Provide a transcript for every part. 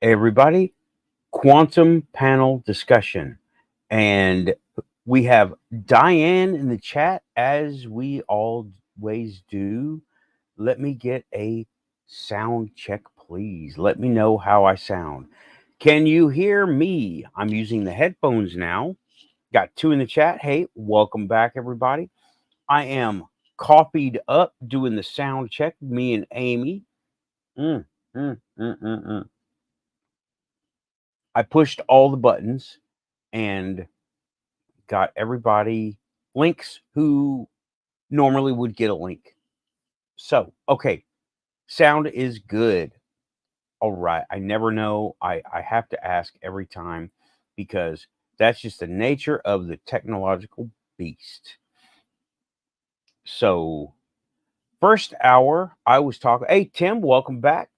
Everybody, quantum panel discussion. And we have Diane in the chat, as we always do. Let me get a sound check, please. Let me know how I sound. Can you hear me? I'm using the headphones now. Got two in the chat. Hey, welcome back, everybody. I am copied up doing the sound check, me and Amy. Mm, mm, mm, mm, mm. I pushed all the buttons and got everybody links who normally would get a link. So, okay, sound is good. All right. I never know. I have to ask every time because that's just the nature of the technological beast. So, first hour, I was talking. Hey, Tim, welcome back.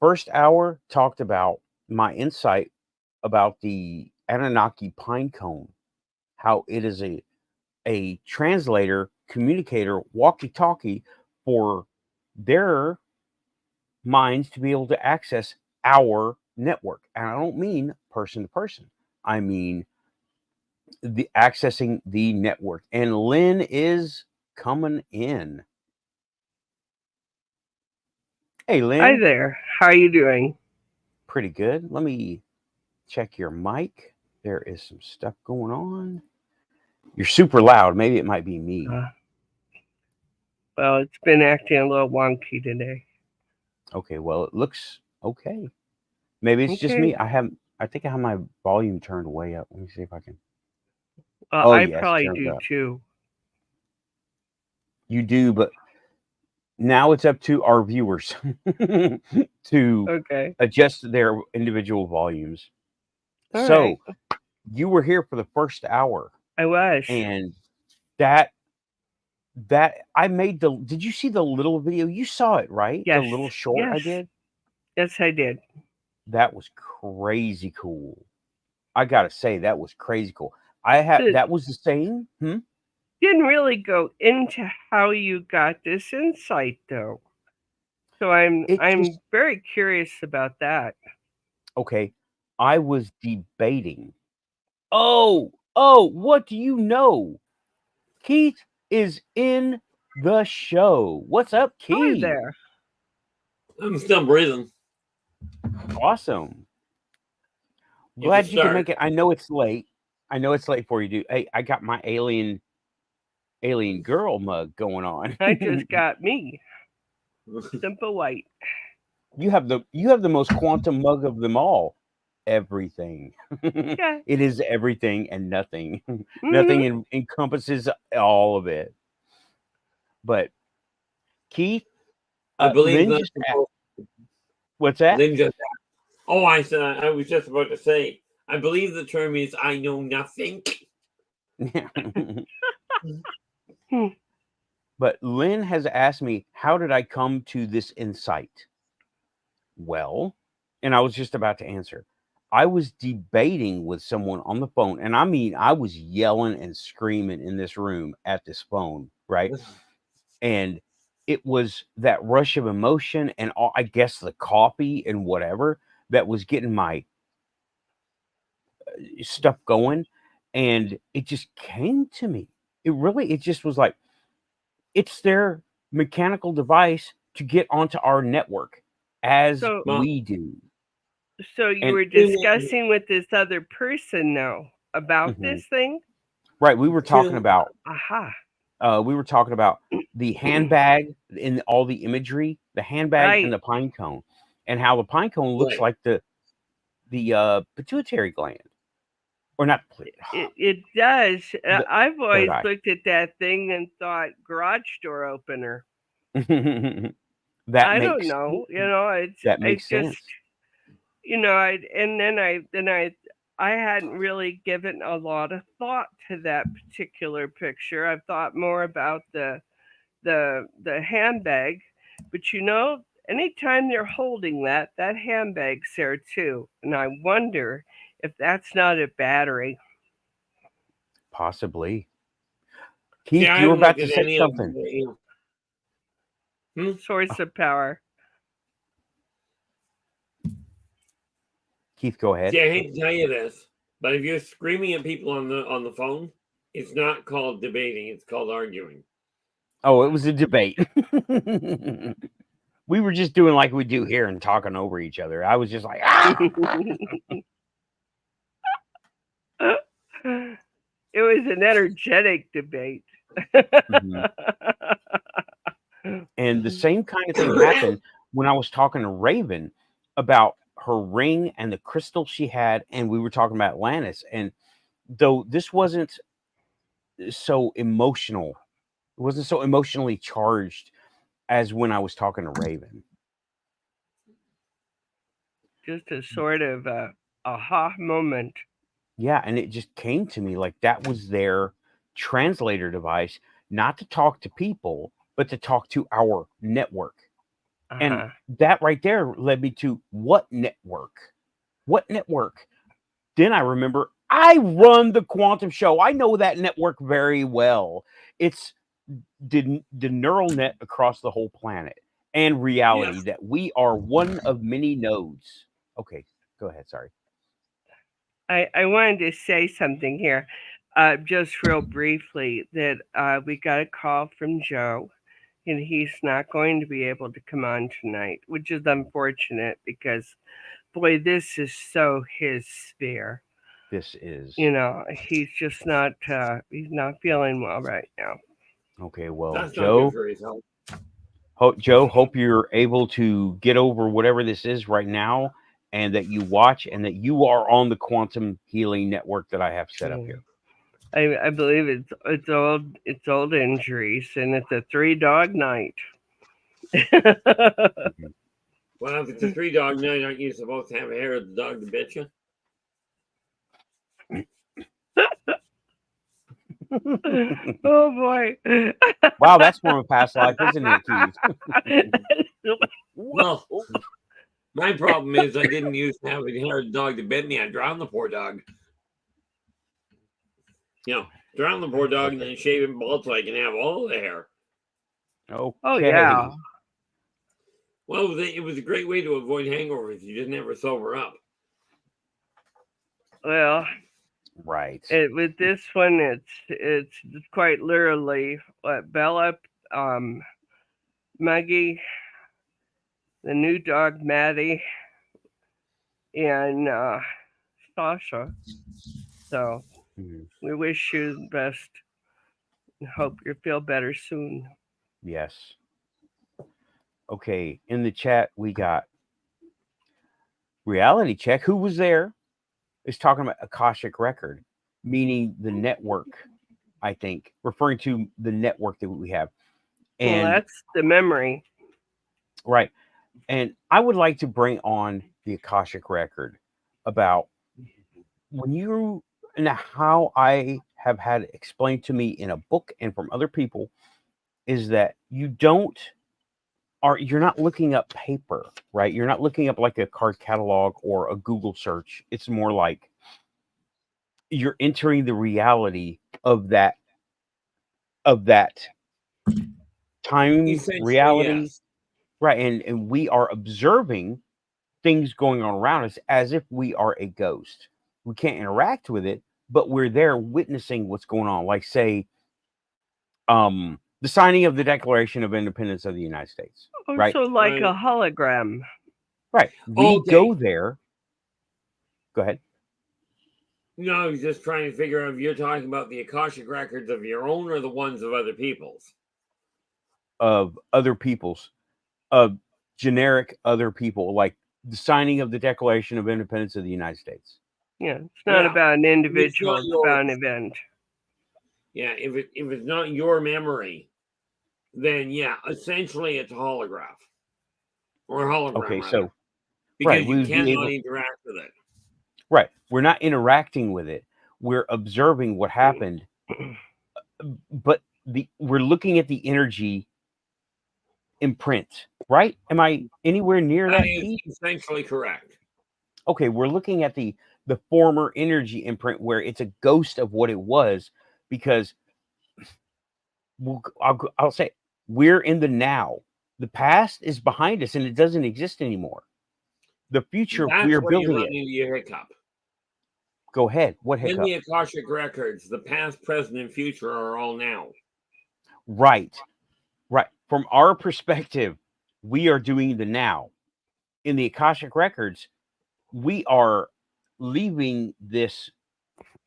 First hour talked about my insight about the Annunaki pine cone, how it is a translator, communicator, walkie-talkie for their minds to be able to access our network. And I don't mean person to person. I mean the accessing the network. And Lynn is coming in. Hey, Hi Lynn. there. How are you doing? Pretty good. Let me check your mic. There is some stuff going on. You're super loud. Maybe it might be me. Well, it's been acting a little wonky today. Okay, well, it looks okay. Maybe it's just me. I think I have my volume turned way up. Let me see if I can. Well, Oh, I yes, probably turned do up. too. You do, but now it's up to our viewers to Okay. adjust their individual volumes. All So, right. you were here for the first hour, I was. and that I made the. Did you see the little video? You saw it, right? The Yes. little short Yes. I did. Yes, I did. That was crazy cool. I gotta say that was crazy cool. I had So, that was the same. didn't really go into how you got this insight though. So I'm It I'm just very curious about that. okay. I was debating. Oh, what do you know? Keith is in the show. What's up, Hi Keith? there. I'm still breathing. Awesome. It's a Glad you can make start. it. I know it's late. I know it's late for you, dude. Hey, I got my alien girl mug going on. I just got me. Simple white. you have the most quantum mug of them all. Everything. Yeah. It is everything and nothing. Mhm. Nothing encompasses all of it. But Keith, I believe Lynn that. just what's that? Lynn just. Oh, I said. I was just about to say. I believe the term is "I know nothing." Hmm. But Lynn has asked me, how did I come to this insight? Well, and I was just about to answer. I was debating with someone on the phone, and I mean, I was yelling and screaming in this room at this phone, right? And it was that rush of emotion and all, I guess the coffee and whatever that was getting my stuff going. And it just came to me. It just was like, it's their mechanical device to get onto our network as So Well, we do. so you And were discussing with this other person now about mhm, this thing? right, we were talking two. about Aha. the handbag and all the imagery, the handbag and Right. the pine cone, and how the pine cone looks Right. like the pituitary gland, or not It does. the I've third always eye. looked at that thing and thought garage door opener. that I don't makes know. that It's makes just sense. I hadn't really given a lot of thought to that particular picture. I've thought more about the handbag, but anytime they're holding that handbag's there too, and I wonder if that's not a battery. Possibly. See, Keith, I you were haven't about looked to at say any of something. the. Hmm? Source of power. Keith, go ahead. See, I hate to tell you this, but if you're screaming at people on the phone, it's not called debating; it's called arguing. Oh, it was a debate. We were just doing like we do here and talking over each other. I was just like, ah! It was an energetic debate. Mhm. And the same kind of thing happened when I was talking to Raven about her ring and the crystal she had, and we were talking about Atlantis. And though this wasn't so emotional, it wasn't so emotionally charged as when I was talking to Raven. Just a sort of aha moment. Yeah, and it just came to me like that was their translator device, not to talk to people, but to talk to our network. And that right there led me to what network? What network? Then I remember I run the Quantum Show. I know that network very well. It's the neural net across the whole planet and reality that we are one of many nodes. Okay, go ahead. Sorry. I wanted to say something here, just real briefly, that we got a call from Joe, and he's not going to be able to come on tonight, which is unfortunate because, boy, this is so his sphere. This is. He's just not, he's not feeling well right now. Okay, well, That's Joe, not good for his health. Joe, hope you're able to get over whatever this is right now, and that you watch, and that you are on the Quantum Healing Network that I have set up here. I believe it's old injuries, and it's a 3-dog night. Well, if it's a 3-dog night, aren't you supposed to have hair of the dog to bit you? Oh boy! Wow, that's from a past life, isn't it, Keith? Well, my problem is I didn't used to have a hair of the dog to bit me. I drowned the poor dog. Drown the poor dog and then shave him bald so I can have all the hair. Okay. Oh yeah. Well, it was a great way to avoid hangovers. You didn't ever sober up. Well, right. With this one, it's quite literally Bella, Maggie, the new dog Maddie, and Sasha. So we wish you the best. Hope you feel better soon. Yes. Okay, in the chat we got Reality Check. Who was there? Is talking about Akashic Record, meaning the network. I think referring to the network that we have. And well, that's the memory. Right. And I would like to bring on the Akashic Record about when you and how I have had it explained to me in a book and from other people is that you're not looking up paper, right? You're not looking up like a card catalog or a Google search. It's more like you're entering the reality of that time reality. Yes. Right. And we are observing things going on around us as if we are a ghost. We can't interact with it, but we're there witnessing what's going on. Like, say, the signing of the Declaration of Independence of the United States. Right? So like a hologram. Right. We go there. Go ahead. No, I was just trying to figure out if you're talking about the Akashic records of your own or the ones of other people's. Of other people's. Of generic other people, like the signing of the Declaration of Independence of the United States. Yeah, it's not about an individual, it's about an event. Yeah, if it's not your memory, then yeah, essentially it's a holograph. Or a hologram. Okay, rather. so because you cannot interact with it. Right. We're not interacting with it. We're observing what happened. But we're looking at the energy imprint, right? Am I anywhere near that? Is essentially correct. Okay, we're looking at the former energy imprint where it's a ghost of what it was, because I'll say we're in the now. The past is behind us and it doesn't exist anymore. The future, That's we are where you building run it. into your hiccup. Go ahead. What In hiccup? the Akashic records, the past, present, and future are all now. Right. Right. From our perspective, we are doing the now. In the Akashic records, we are leaving this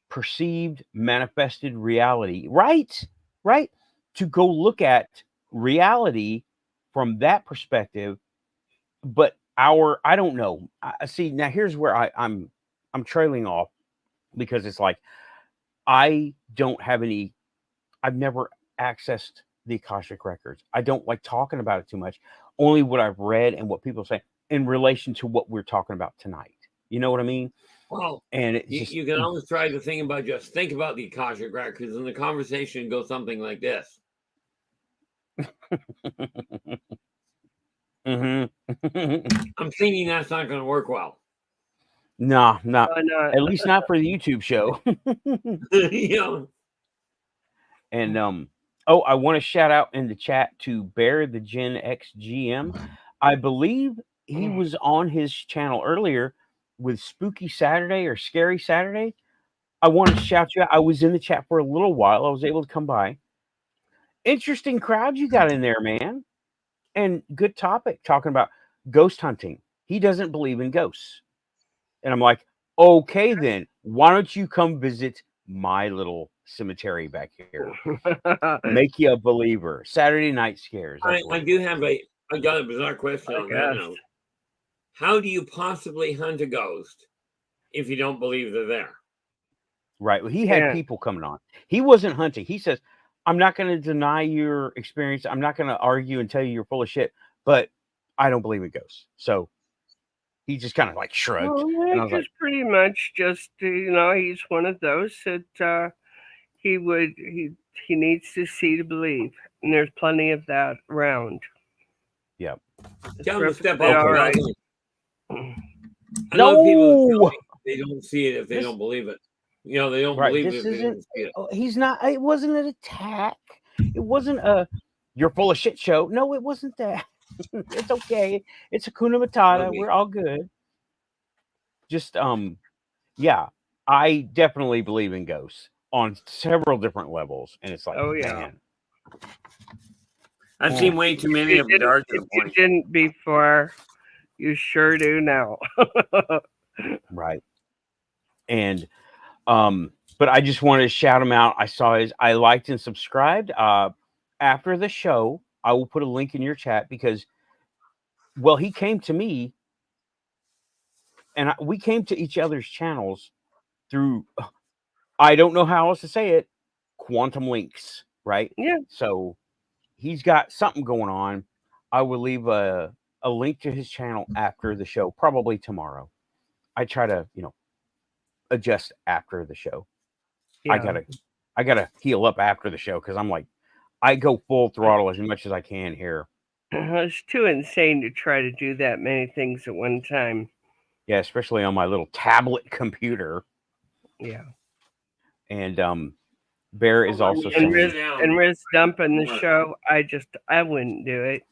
perceived manifested reality, right? Right? To go look at reality from that perspective. But I don't know. I see, now here's where I'm trailing off, because it's like I don't have any, I've never accessed the Akashic records. I don't like talking about it too much. Only what I've read and what people say in relation to what we're talking about tonight. You know what I mean? Well, And it's you, just you can always try to think about the Akashic records, and the conversation goes something like this. I'm thinking that's not going to work well. No, not Why not? at least not for the YouTube show. Yeah. And oh, I want to shout out in the chat to Bear the Gen XGM. I believe he was on his channel earlier with Spooky Saturday or Scary Saturday. I want to shout you out. I was in the chat for a little while. I was able to come by. Interesting crowd you got in there, man. And good topic, talking about ghost hunting. He doesn't believe in ghosts. And I'm like, okay, then why don't you come visit my little cemetery back here? Make you a believer. Saturday night scares. I got a bizarre question on that note. How do you possibly hunt a ghost if you don't believe they're there? Right. Well, he had people coming on. He wasn't hunting. He says, I'm not going to deny your experience. I'm not going to argue and tell you you're full of shit, but I don't believe in ghosts. So he just kind of like shrugged. Well, and I was like, pretty much just, he's one of those that he needs to see to believe. And there's plenty of that around. Yeah. Tell him to step all out. right. I know people tell me they don't see it if they don't believe it. They don't believe it if they don't see it. He's not, it wasn't an attack. It wasn't a, you're full of shit show. No, it wasn't that. It's okay. It's Hakuna Matata. We're all good. Just, yeah, I definitely believe in ghosts on several different levels. And it's like, oh, yeah. Man. I've seen way too many of them. If you didn't before, you sure do now. Right. And, but I just wanted to shout him out. I liked and subscribed. After the show, I will put a link in your chat because, well, he came to me and we came to each other's channels through, I don't know how else to say it, quantum links, right? Yeah. So he's got something going on. I will leave a link to his channel after the show, probably tomorrow. I try to, adjust after the show. Yeah. I gotta heal up after the show because I'm like, I go full throttle as much as I can here. It's too insane to try to do that many things at one time. Yeah, especially on my little tablet computer. Yeah. And Bear is also saying, Riz dumping the show. I wouldn't do it.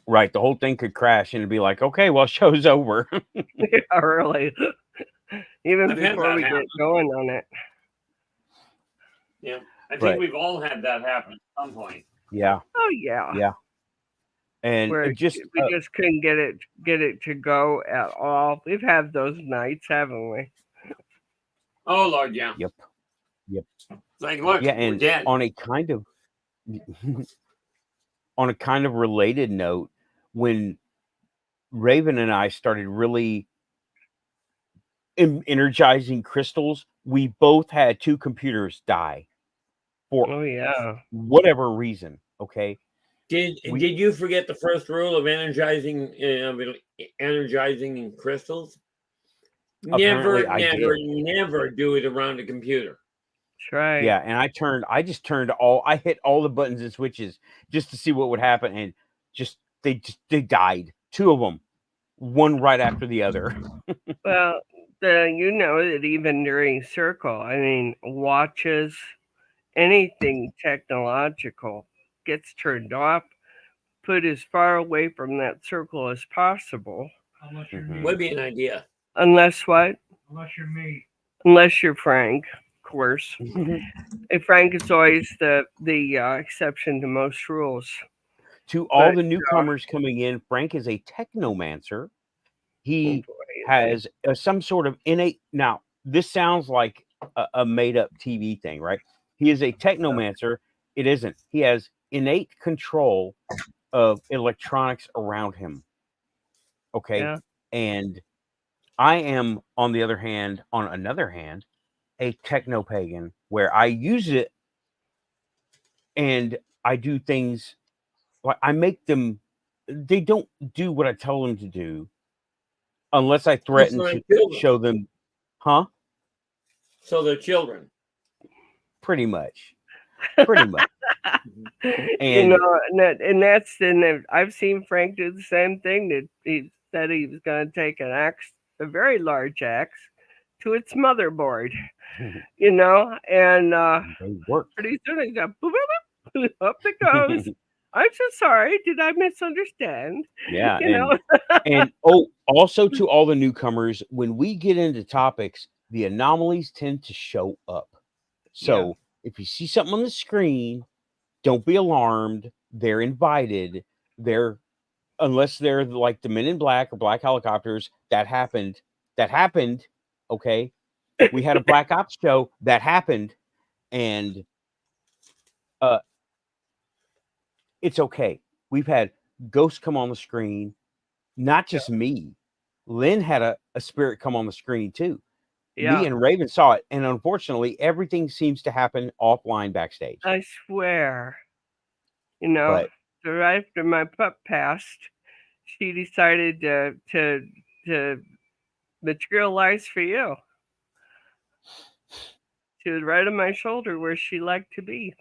Right, the whole thing could crash and it'd be like, okay, well, show's over. Yeah, really. Even before we get going on it. Yeah, I think we've all had that happen at some point. Yeah. Oh yeah. Yeah. And we just couldn't get it to go at all. We've had those nights, haven't we? Oh Lord, yeah. Yep. It's like, look, yeah, and we're dead. On a kind of related note, when Raven and I started really energizing crystals, we both had 2 computers die for whatever reason. Okay. Did you forget the first rule of energizing crystals? Never do it around a computer. That's right. Yeah, and I hit all the buttons and switches just to see what would happen, and they died. 2 of them, one right after the other. Well, that even during Circle, I mean, watches, anything technological gets turned off, foot as far away from that circle as possible. Unless you're Mhm. me. Would be an idea. Unless what? Unless you're me. Unless you're Frank, of course. And Frank is always the exception to most rules. To all But, the newcomers coming in, Frank is a technomancer. Oh He boy, is has some sort of innate. Now, this sounds like a made up TV thing, right? He is a technomancer. It isn't. He has innate control of electronics around him. Okay. Yeah. And I am, on another hand, a techno pagan where I use it and I do things like I make them, they don't do what I tell them to do unless I threaten So to they're children. show them, huh? So they're children. Pretty much. Pretty much. You And know, and I've seen Frank do the same thing. That he said he was going to take an axe, a very large axe, to its motherboard. You know, and they work. pretty soon he's got boop, boop, boop, up it goes. I'm so sorry. Did I misunderstand? Yeah. You know. And also to all the newcomers, when we get into topics, the anomalies tend to show up. So if you see something on the screen, don't be alarmed. They're invited. Unless they're like the Men in Black or Black Helicopters. That happened. Okay. We had a Black Ops show that happened, and it's okay. We've had ghosts come on the screen, not just me. Lynn had a spirit come on the screen too. Yeah. Me and Raven saw it, and unfortunately, everything seems to happen offline backstage. I swear. You know, But so right after my pup passed, she decided to materialize for you. She was right on my shoulder where she liked to be.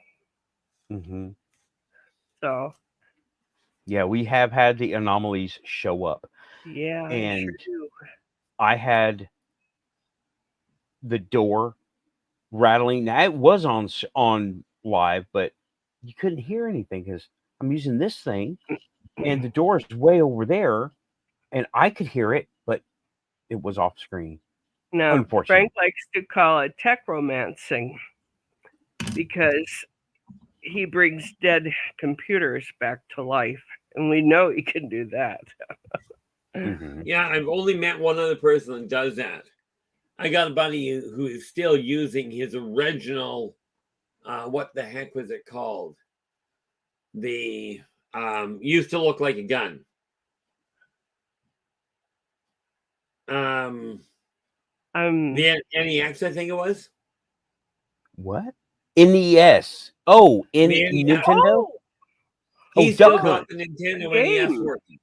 mhm. So Yeah, we have had the anomalies show up, yeah, I and sure do. I had the door rattling. Now it was on live, but you couldn't hear anything because I'm using this thing, and the door is way over there, and I could hear it, but it was off screen. Now, Unfortunately. Frank likes to call it tech romancing because he brings dead computers back to life, and we know he can do that. Mhm. Yeah, I've only met one other person that does that. I got a buddy who is still using his original, what the heck was it called? The used to look like a gun. The NEX, I think it was. What? NES. Oh, in The NES. Nintendo? He's Duck still Hunt. got the Nintendo Game. NES working.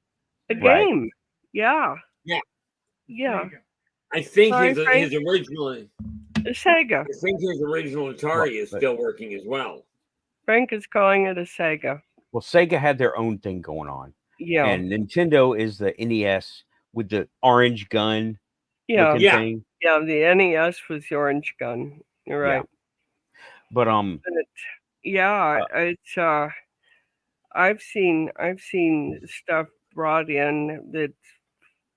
A Right. game. Yeah. Yeah. Yeah. I think Sorry, his Frank. original. A Sega. I think his original Atari is still working as well. Frank is calling it a Sega. Well, Sega had their own thing going on. Yeah. And Nintendo is the NES with the orange gun Yeah. looking Yeah. thing. Yeah. The NES was the orange gun. You're right. But yeah, it's I've seen stuff brought in that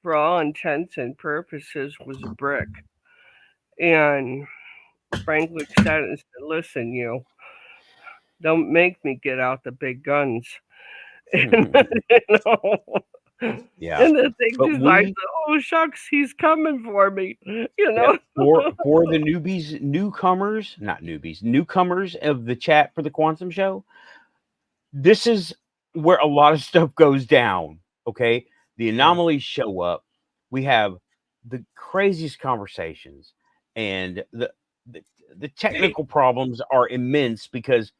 for all intents and purposes was a brick. And Frank looked at it and said, "Listen, you don't make me get out the big guns." And, you know, yeah. and the thing But is, I said, "Oh shucks, he's coming for me." You know, for the newcomers of the chat for the Quantum Show, this is where a lot of stuff goes down. Okay, the anomalies show up. We have the craziest conversations, and the technical problems are immense because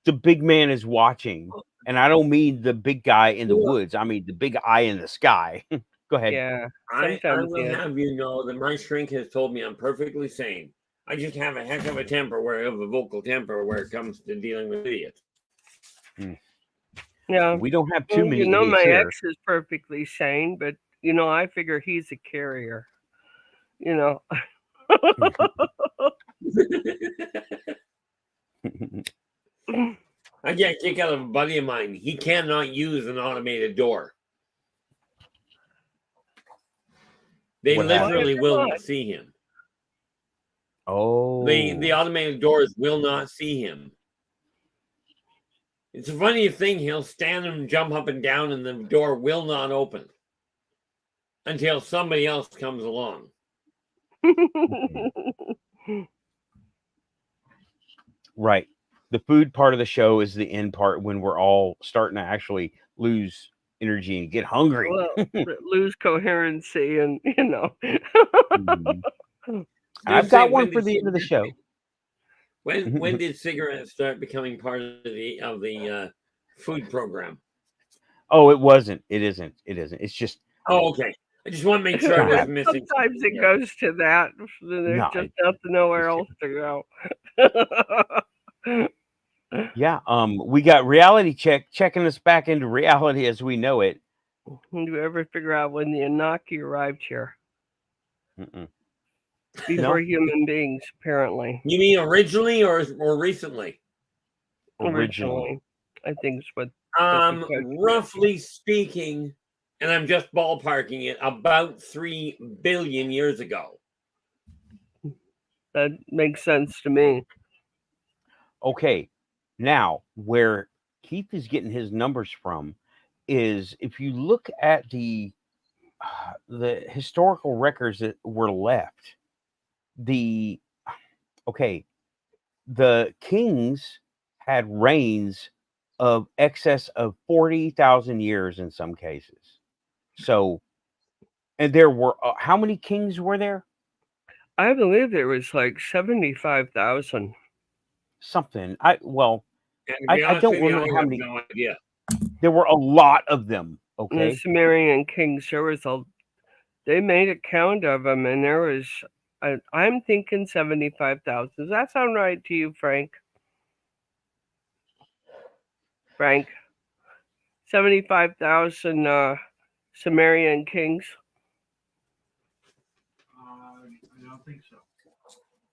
the big man is watching, and I don't mean the big guy in the woods. I mean the big eye in the sky. Go ahead. yeah. I Sometimes will yeah. have you know that my shrink has told me I'm perfectly sane. I just have a heck of a temper, a vocal temper, where it comes to dealing with idiots. Yeah. We don't have too many You know, idiots my here. ex is perfectly sane, but you know, I figure he's a carrier. You know. I get a kick out of a buddy of mine. He cannot use an automated door. They What happened? literally will not see him. Oh, The automated doors will not see him. It's a funny thing. He'll stand and jump up and down, and the door will not open until somebody else comes along. right. The food part of the show is the end part when we're all starting to actually lose energy and get hungry. Well, lose coherency, and Mhm. I've got one for the end of the show. When did cigarettes start becoming part of the food program? Oh, it wasn't. It isn't. It isn't. It's just. Oh, okay. I just want to make sure I wasn't missing. Sometimes it goes to that. There's No, just nowhere else to go. Yeah. We got reality checking us back into reality as we know it. Did you ever figure out when the Annunaki arrived here? Mm-mm. Before human beings, apparently. You mean originally or recently? Originally, I think it's what. Roughly speaking, and I'm just ballparking it, about 3 billion years ago. That makes sense to me. Okay. Now, where Keith is getting his numbers from is if you look at the historical records that were left, the kings had reigns of excess of 40,000 years in some cases. So, and there were how many kings were there? I believe there was like 75,000. Something. I don't remember how many. No idea. There were a lot of them. And Okay. the Sumerian kings, they made a count of them, and there was, I'm thinking 75,000. Does that sound right to you, Frank? Frank, 75,000 Sumerian kings. I don't think so.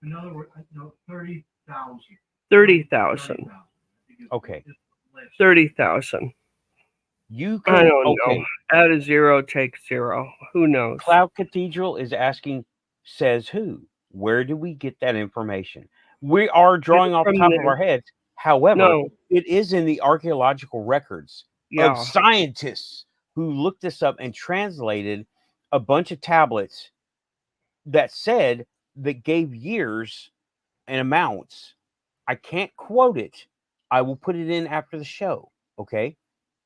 In other words, no, 30,000. 30,000. Okay. 30,000. You can. I don't know. Add a zero, take zero. Who knows? Cloud Cathedral is asking, says who? Where do we get that information? We are drawing off the top of our heads. However, it is in the archaeological records of scientists who looked this up and translated a bunch of tablets that said that gave years and amounts. I can't quote it. I will put it in after the show. Okay.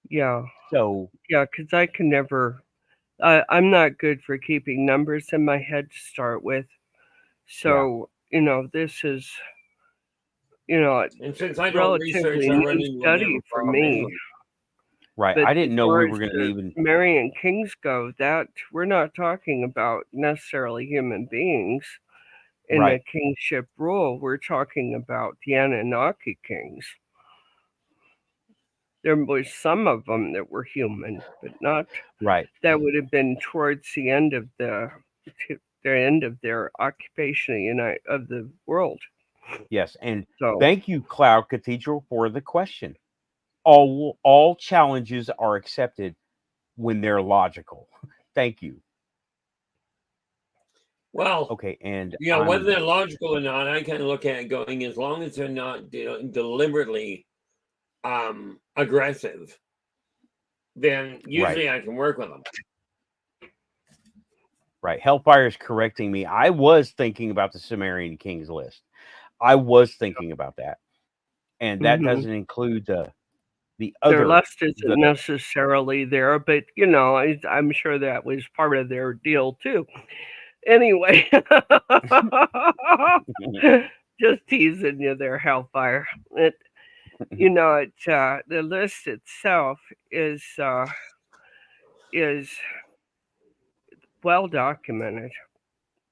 Yeah. So. Yeah, because I can never. I'm not good for keeping numbers in my head to start with. So this is. And since I don't research, relatively new study for me. Right. But I didn't know we as were going to the even. Sumerian kings go, that we're not talking about necessarily human beings in the kingship rule. We're talking about the Anunnaki kings. There was some of them that were human, but not right. That would have been towards the end of their occupation of the world. Yes, and thank you, Cloud Cathedral, for the question. All challenges are accepted when they're logical. Thank you. Well, okay, and whether they're logical or not, I kind of look at it going, as long as they're not deliberately aggressive, then usually I can work with them. Right. Hellfire is correcting me. I was thinking about the Sumerian Kings list. I was thinking about that. And that doesn't include the other. Their list isn't necessarily there, but I'm sure that was part of their deal too. Anyway, just teasing you there, Hellfire. The list itself is well documented.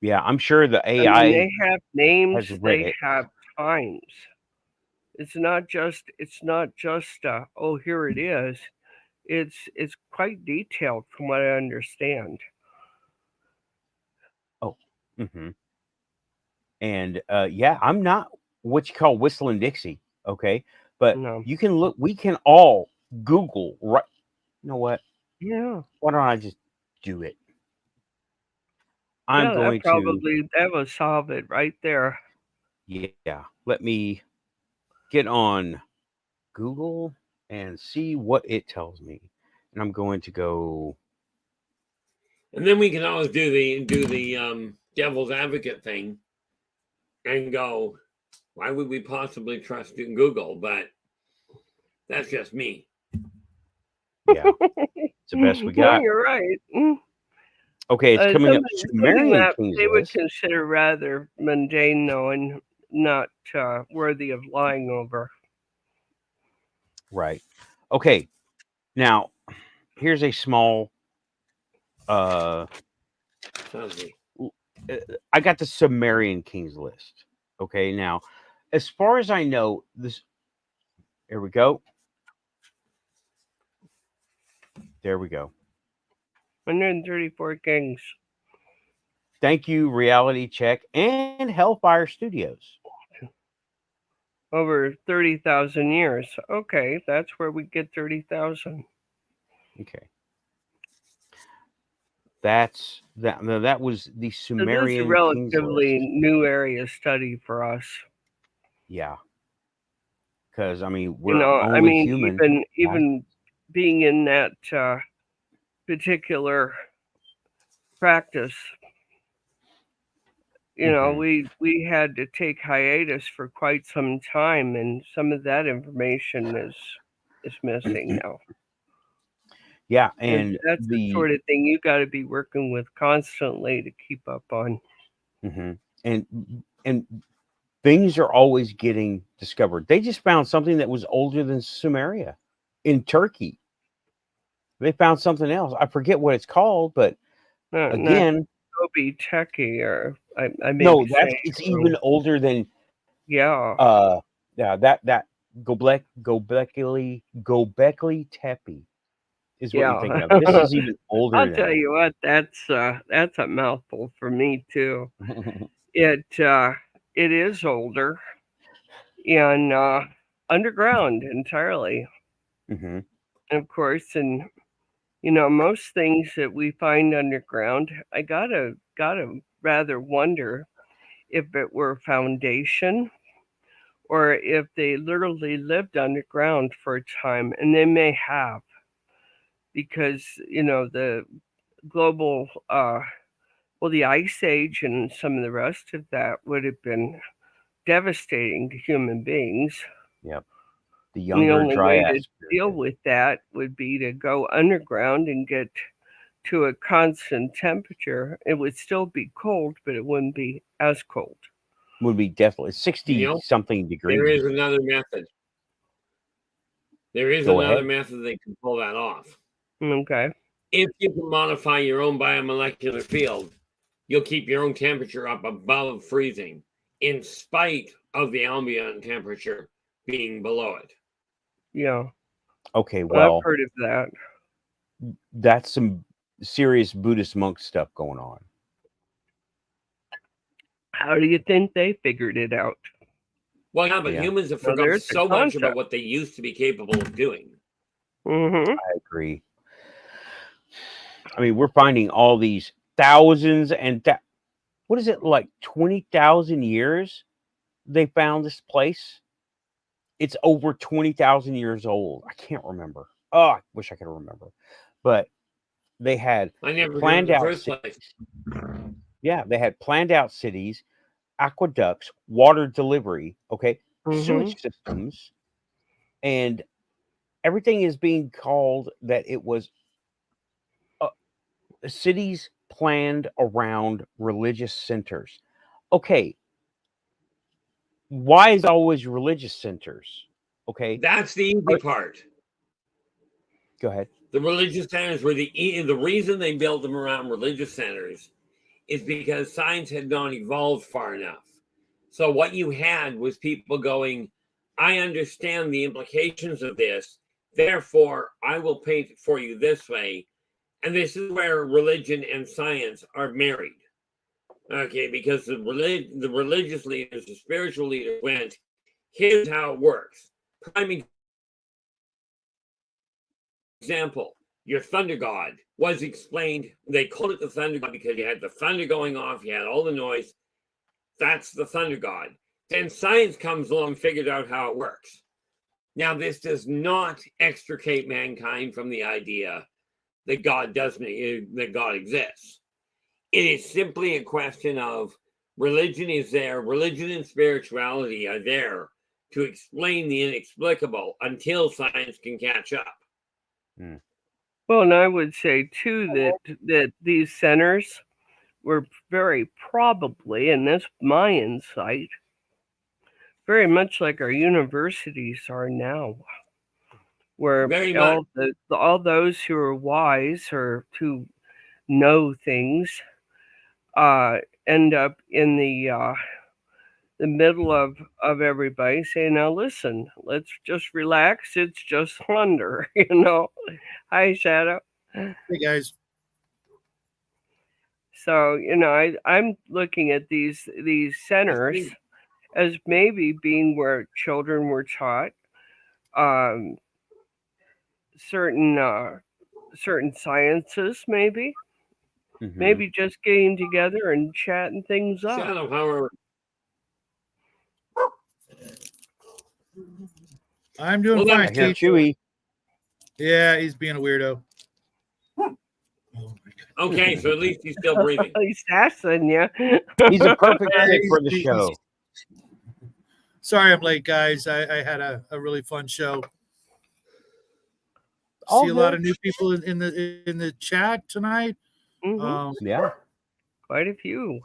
Yeah, I'm sure the AI. they have names. They have times. It's not just oh, here it is. It's quite detailed from what I understand. Oh. And I'm not what you call whistling Dixie, okay? But No. you can look. We can all Google. Right? You know what? Yeah. Why don't I just do it? I'm Yeah, going to. that will solve it right there. Yeah. Let me get on Google and see what it tells me. And I'm going to go. And then we can always do the devil's advocate thing and go, why would we possibly trust in Google? But that's just me. Yeah. It's the best we No, got. you're right. Okay, it's coming up. Something Sumerian that Kings they would list. consider rather mundane, though, and not worthy of lying over. Right. Okay. Now, here's a small. Sounds me. I got the Sumerian Kings list. Okay. Now, as far as I know, this. Here we go. There we go. 134 kings. Thank you, Reality Check and Hellfire Studios. Over 30,000 years. Okay, that's where we get 30,000. Okay. That's that. No, that was the So Sumerian this is a Kings relatively list. new area of study for us. Yeah. Because I mean, we're only human. even being in that particular practice, we had to take hiatus for quite some time, and some of that information is missing now. Yeah, and that's the sort of thing you got to be working with constantly to keep up on. And things are always getting discovered. They just found something that was older than Sumeria in Turkey. They found something else. I forget what it's called, but again, Gobi Techie, or I may no, be that's saying it's it wrong. even older than Yeah. That Gobekli Tepe is what you're thinking of. This is even older I'll than tell that. you what, that's a mouthful for me too. It is older and underground entirely. Mm-hmm. And of course, and most things that we find underground, I gotta rather wonder if it were foundation or if they literally lived underground for a time, and they may have, because the global the ice age and some of the rest of that would have been devastating to human beings. Yep. The And the younger only way to dryas deal period. with that would be to go underground and get to a constant temperature. It would still be cold, but it wouldn't be as cold. Would be definitely 60 something degrees. There is another method. There is Go another ahead. method that can pull that off. Okay. If you can modify your own biomolecular field, you'll keep your own temperature up above freezing, in spite of the ambient temperature being below it. Yeah. Okay, I've heard of that. That's some serious Buddhist monk stuff going on. How do you think they figured it out? Well, yeah, but humans have forgotten so much about what they used to be capable of doing. Mm-hmm. I agree. I mean, we're finding all these thousands and what is it, like 20,000 years they found this place? It's over 20,000 years old. I can't remember. Oh, I wish I could remember. But they had planned out cities. Yeah, they had planned out cities, aqueducts, water delivery, okay, sewage systems, and everything is being called that it was cities planned around religious centers. Okay, why is always religious centers? Okay, that's the easy part. Go ahead. The religious centers were the reason they built them around religious centers is because science had not evolved far enough. So what you had was people going, I understand the implications of this, therefore I will paint it for you this way. And this is where religion and science are married. Okay, because the religious leaders, the spiritual leaders went, here's how it works. Prime example, your thunder god was explained. They called it the thunder god because you had the thunder going off, you had all the noise. That's the thunder god. Then science comes along and figured out how it works. Now, this does not extricate mankind from the idea that God that God exists. It is simply a question of religion is there. Religion and spirituality are there to explain the inexplicable until science can catch up. Well, and I would say too that these centers were very probably, and that's my insight, very much like our universities are now, where all those who are wise or who know things end up in the middle of everybody saying, now listen, let's just relax, it's just thunder. Hi, Shadow. Hey guys. So I'm looking at these centers as maybe being where children were taught certain sciences, maybe just getting together and chatting things up. Shadow, however, I'm doing fine. I hear Chewy. Yeah, he's being a weirdo. Okay, so at least he's still breathing. He's asking you. He's a perfect fit for the show. Sorry I'm late, guys. I had a really fun show. See a lot of new people in the chat tonight. Yeah, quite a few.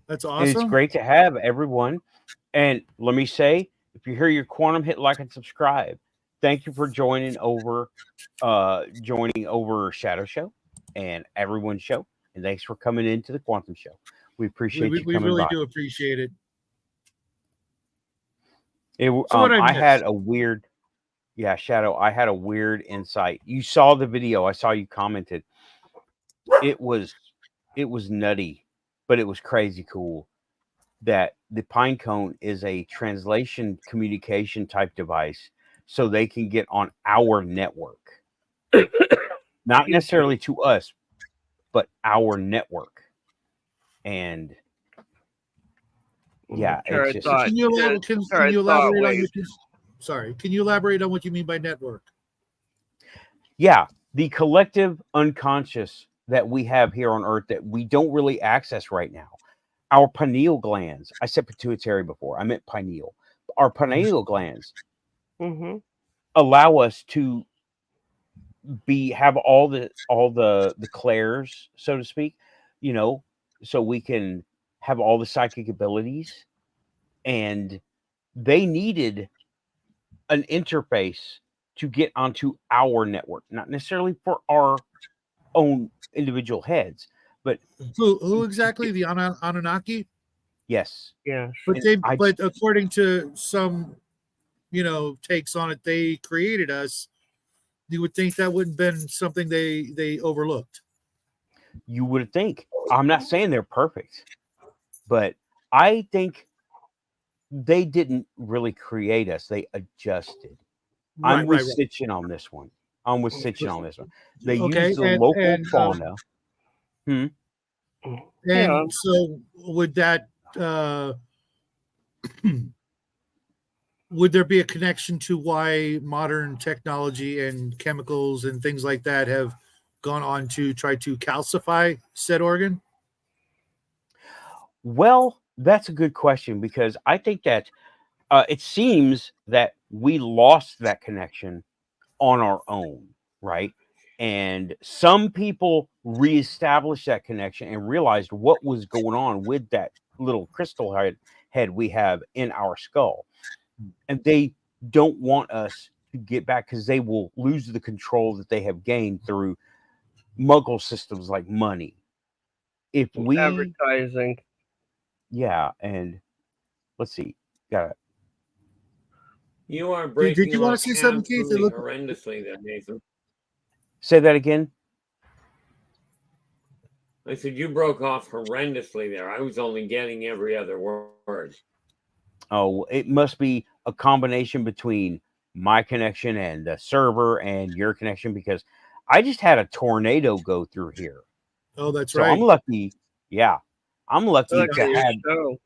That's awesome. And it's great to have everyone. And let me say, if you hear your quantum, hit like and subscribe. Thank you for joining over Shadow Show and everyone's show. And thanks for coming into the Quantum Show. We appreciate you coming by. We really do appreciate it. I had a weird, Shadow. I had a weird insight. You saw the video. I saw you commented. It was nutty, but it was crazy cool that the pine cone is a translation communication type device, so they can get on our network, not necessarily to us, but our network. And yeah, it's just, can you elaborate on can you elaborate on what you mean by network? Yeah, the collective unconscious that we have here on Earth that we don't really access right now. Our pineal glands. I said pituitary before. I meant pineal. Our pineal glands allow us to have all the clairs, so to speak, so we can have all the psychic abilities. And they needed an interface to get onto our network, not necessarily for our own individual heads, but who exactly? The Annunaki? Yes. But according to some takes on it, they created us. You would think that wouldn't have been something they overlooked. You would think. I'm not saying they're perfect, but I think they didn't really create us. They adjusted. I'm with Sitchin on this one. They used the local fauna. And so would that would there be a connection to why modern technology and chemicals and things like that have gone on to try to calcify said organ? Well, that's a good question, because I think that it seems that we lost that connection on our own, right? And some people reestablished that connection and realized what was going on with that little crystal head we have in our skull. And they don't want us to get back, because they will lose the control that they have gained through Muggle systems like money. If we advertising. Yeah, and let's see. Got it. You are breaking. Did you want to see something, Keith? Horrendously, there, Nathan. Say that again. I said you broke off horrendously there. I was only getting every other word. Oh, it must be a combination between my connection and the server and your connection, because I just had a tornado go through here. Oh, that's So right. I'm lucky. Yeah. I'm lucky Look to at your have show.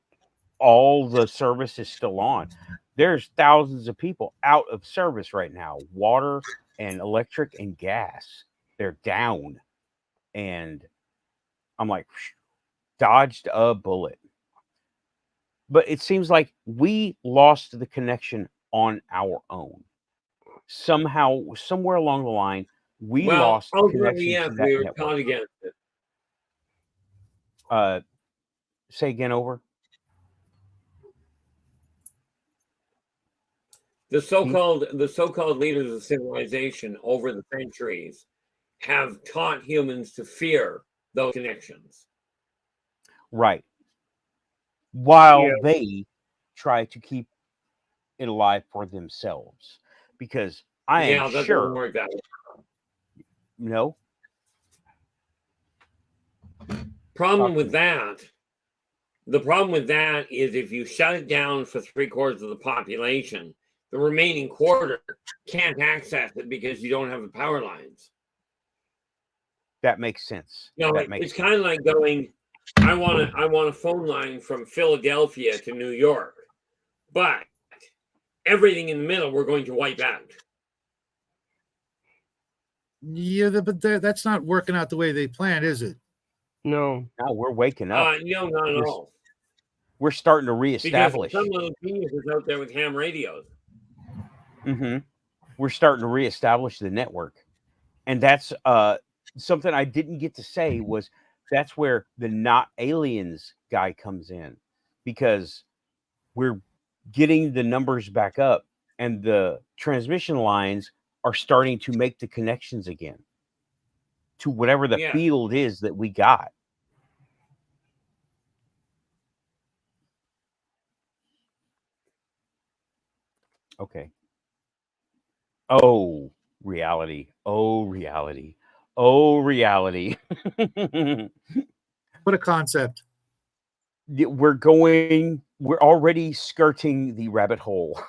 all the services still on. There's thousands of people out of service right now. Water and electric and gas, they're down. And I'm like, dodged a bullet. But it seems like we lost the connection on our own. Somehow, somewhere along the line, we Well, lost ultimately, connection yes, to that we were network. caught against it. Say again, over. The so-called leaders of civilization over the centuries have taught humans to fear those connections. Right. While Yeah. they try to keep it alive for themselves. Because I Yeah, am that sure, doesn't work that way. no, Problem with that, the problem with that is if you shut it down for 3/4 of the population, the remaining quarter can't access it because you don't have the power lines. that makes sense. You know, That makes it's sense. kind of like going, I want a phone line from Philadelphia to New York, but everything in the middle we're going to wipe out. Yeah, but that's not working out the way they planned, is it? No. Now we're waking up. No, not at all. We're starting to Because reestablish. some of those geniuses out there with ham radios. We're starting to reestablish the network. And that's something I didn't get to say was that's where the not aliens guy comes in, because we're getting the numbers back up and the transmission lines are starting to make the connections again to whatever the Yeah. field is that we got. Okay. Oh, reality. Oh, reality. Oh, reality. What a concept. We're already skirting the rabbit hole.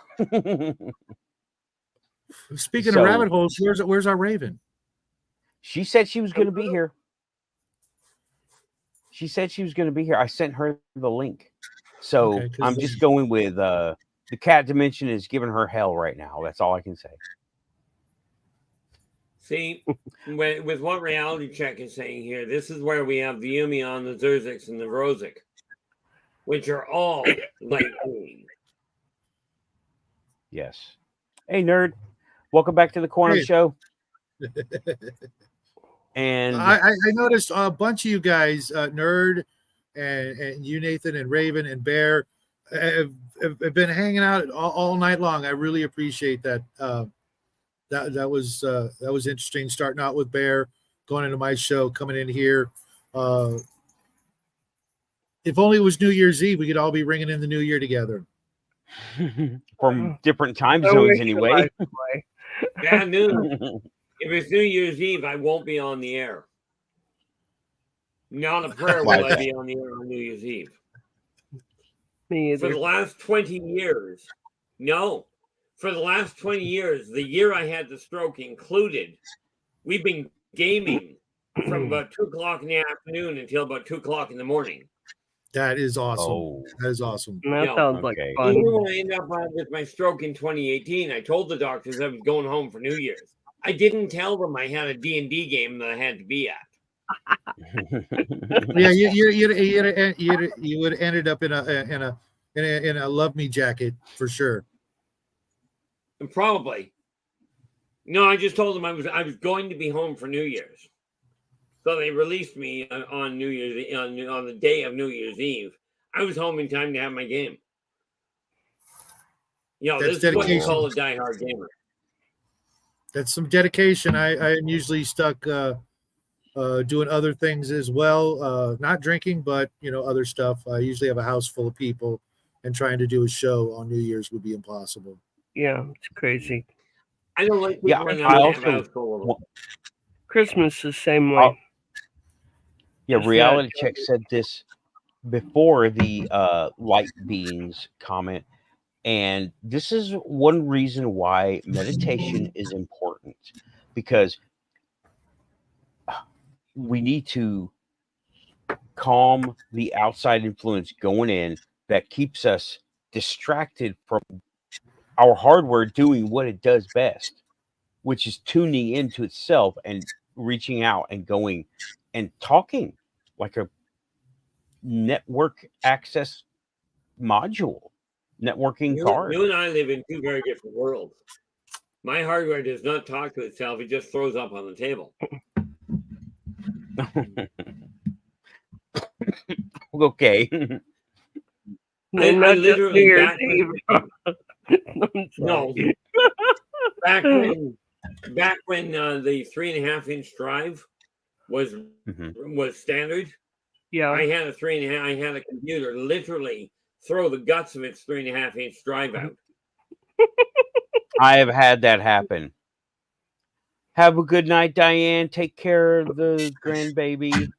Speaking So- of rabbit holes, where's our Raven? She said she was going to be here. She said she was going to be here. I sent her the link. So Okay, 'cause I'm just going with the cat dimension is giving her hell right now. That's all I can say. See, with what Reality Check is saying here, this is where we have the Umion, the Zerzik, and the Vrozik, which are all light beings. Yes. Hey, nerd. Welcome back to the Corner Hey. Show. And I noticed a bunch of you guys, Nerd and you, Nathan, and Raven and Bear, have been hanging out all night long. I really appreciate that. That was interesting. Starting out with Bear, going into my show, coming in here. If only it was New Year's Eve, we could all be ringing in the New Year together. from different time I zones wish anyway. life away. Bad news. If it's New Year's Eve, I won't be on the air. Not a prayer Why will is I that? be on the air on New Year's Eve. Me For either. the last 20 years, for the last 20 years, the year I had the stroke included, we've been gaming from about 2 o'clock in the afternoon until about 2 o'clock in the morning. That is awesome. Oh, That is awesome. That Yeah, sounds like okay. fun. Even when I ended up with my stroke in 2018, I told the doctors I was going home for New Year's. I didn't tell them I had a D&D game that I had to be at. Yeah, you would have ended up in a love me jacket for sure. And probably. No, I just told them I was going to be home for New Year's. So they released me on New Year's on the day of New Year's Eve. I was home in time to have my game. That's This is what you dedication. call a diehard gamer. That's some dedication. I am usually stuck doing other things as well, not drinking, but other stuff. I usually have a house full of people, and trying to do a show on New Year's would be impossible. Yeah, it's crazy. I don't like Yeah, people I I also Christmas the same way. Yeah, Just Reality that- Check said this before the light beings comment. And this is one reason why meditation is important, because we need to calm the outside influence going in that keeps us distracted from our hardware doing what it does best, which is tuning into itself and reaching out and going and talking like a network access module, networking card. You and I live in two very different worlds. My hardware does not talk to itself; it just throws up on the table. Okay. I literally No. back when the 3.5-inch drive was standard. Yeah. I had a computer literally throw the guts of its 3.5-inch drive out. I have had that happen. Have a good night, Diane. Take care of the grandbaby.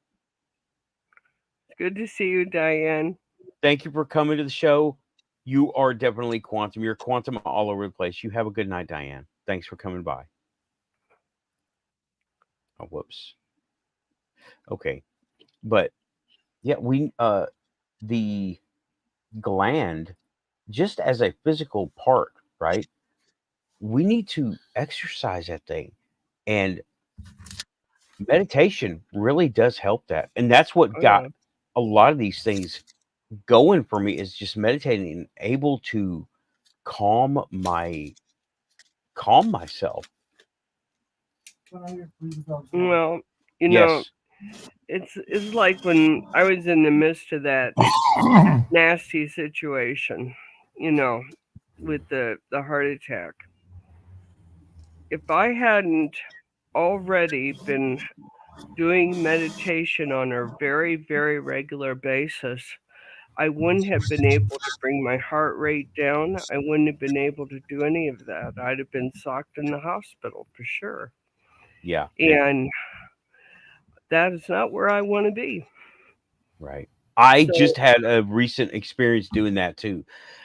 Good to see you, Diane. Thank you for coming to the show. You are definitely quantum. You're quantum all over the place. You have a good night, Diane. Thanks for coming by. Oh, whoops. Okay. But yeah, the gland, just as a physical part, right? We need to exercise that thing. And meditation really does help that. And that's what got a lot of these things going for me, is just meditating and able to calm myself. Well, you know, it's like when I was in the midst of that nasty situation, you know, with the heart attack. If I hadn't already been doing meditation on a very, very regular basis, I wouldn't have been able to bring my heart rate down. I wouldn't have been able to do any of that. I'd have been socked in the hospital for sure. Yeah. And that is not where I want to be. Right. I just had a recent experience doing that too.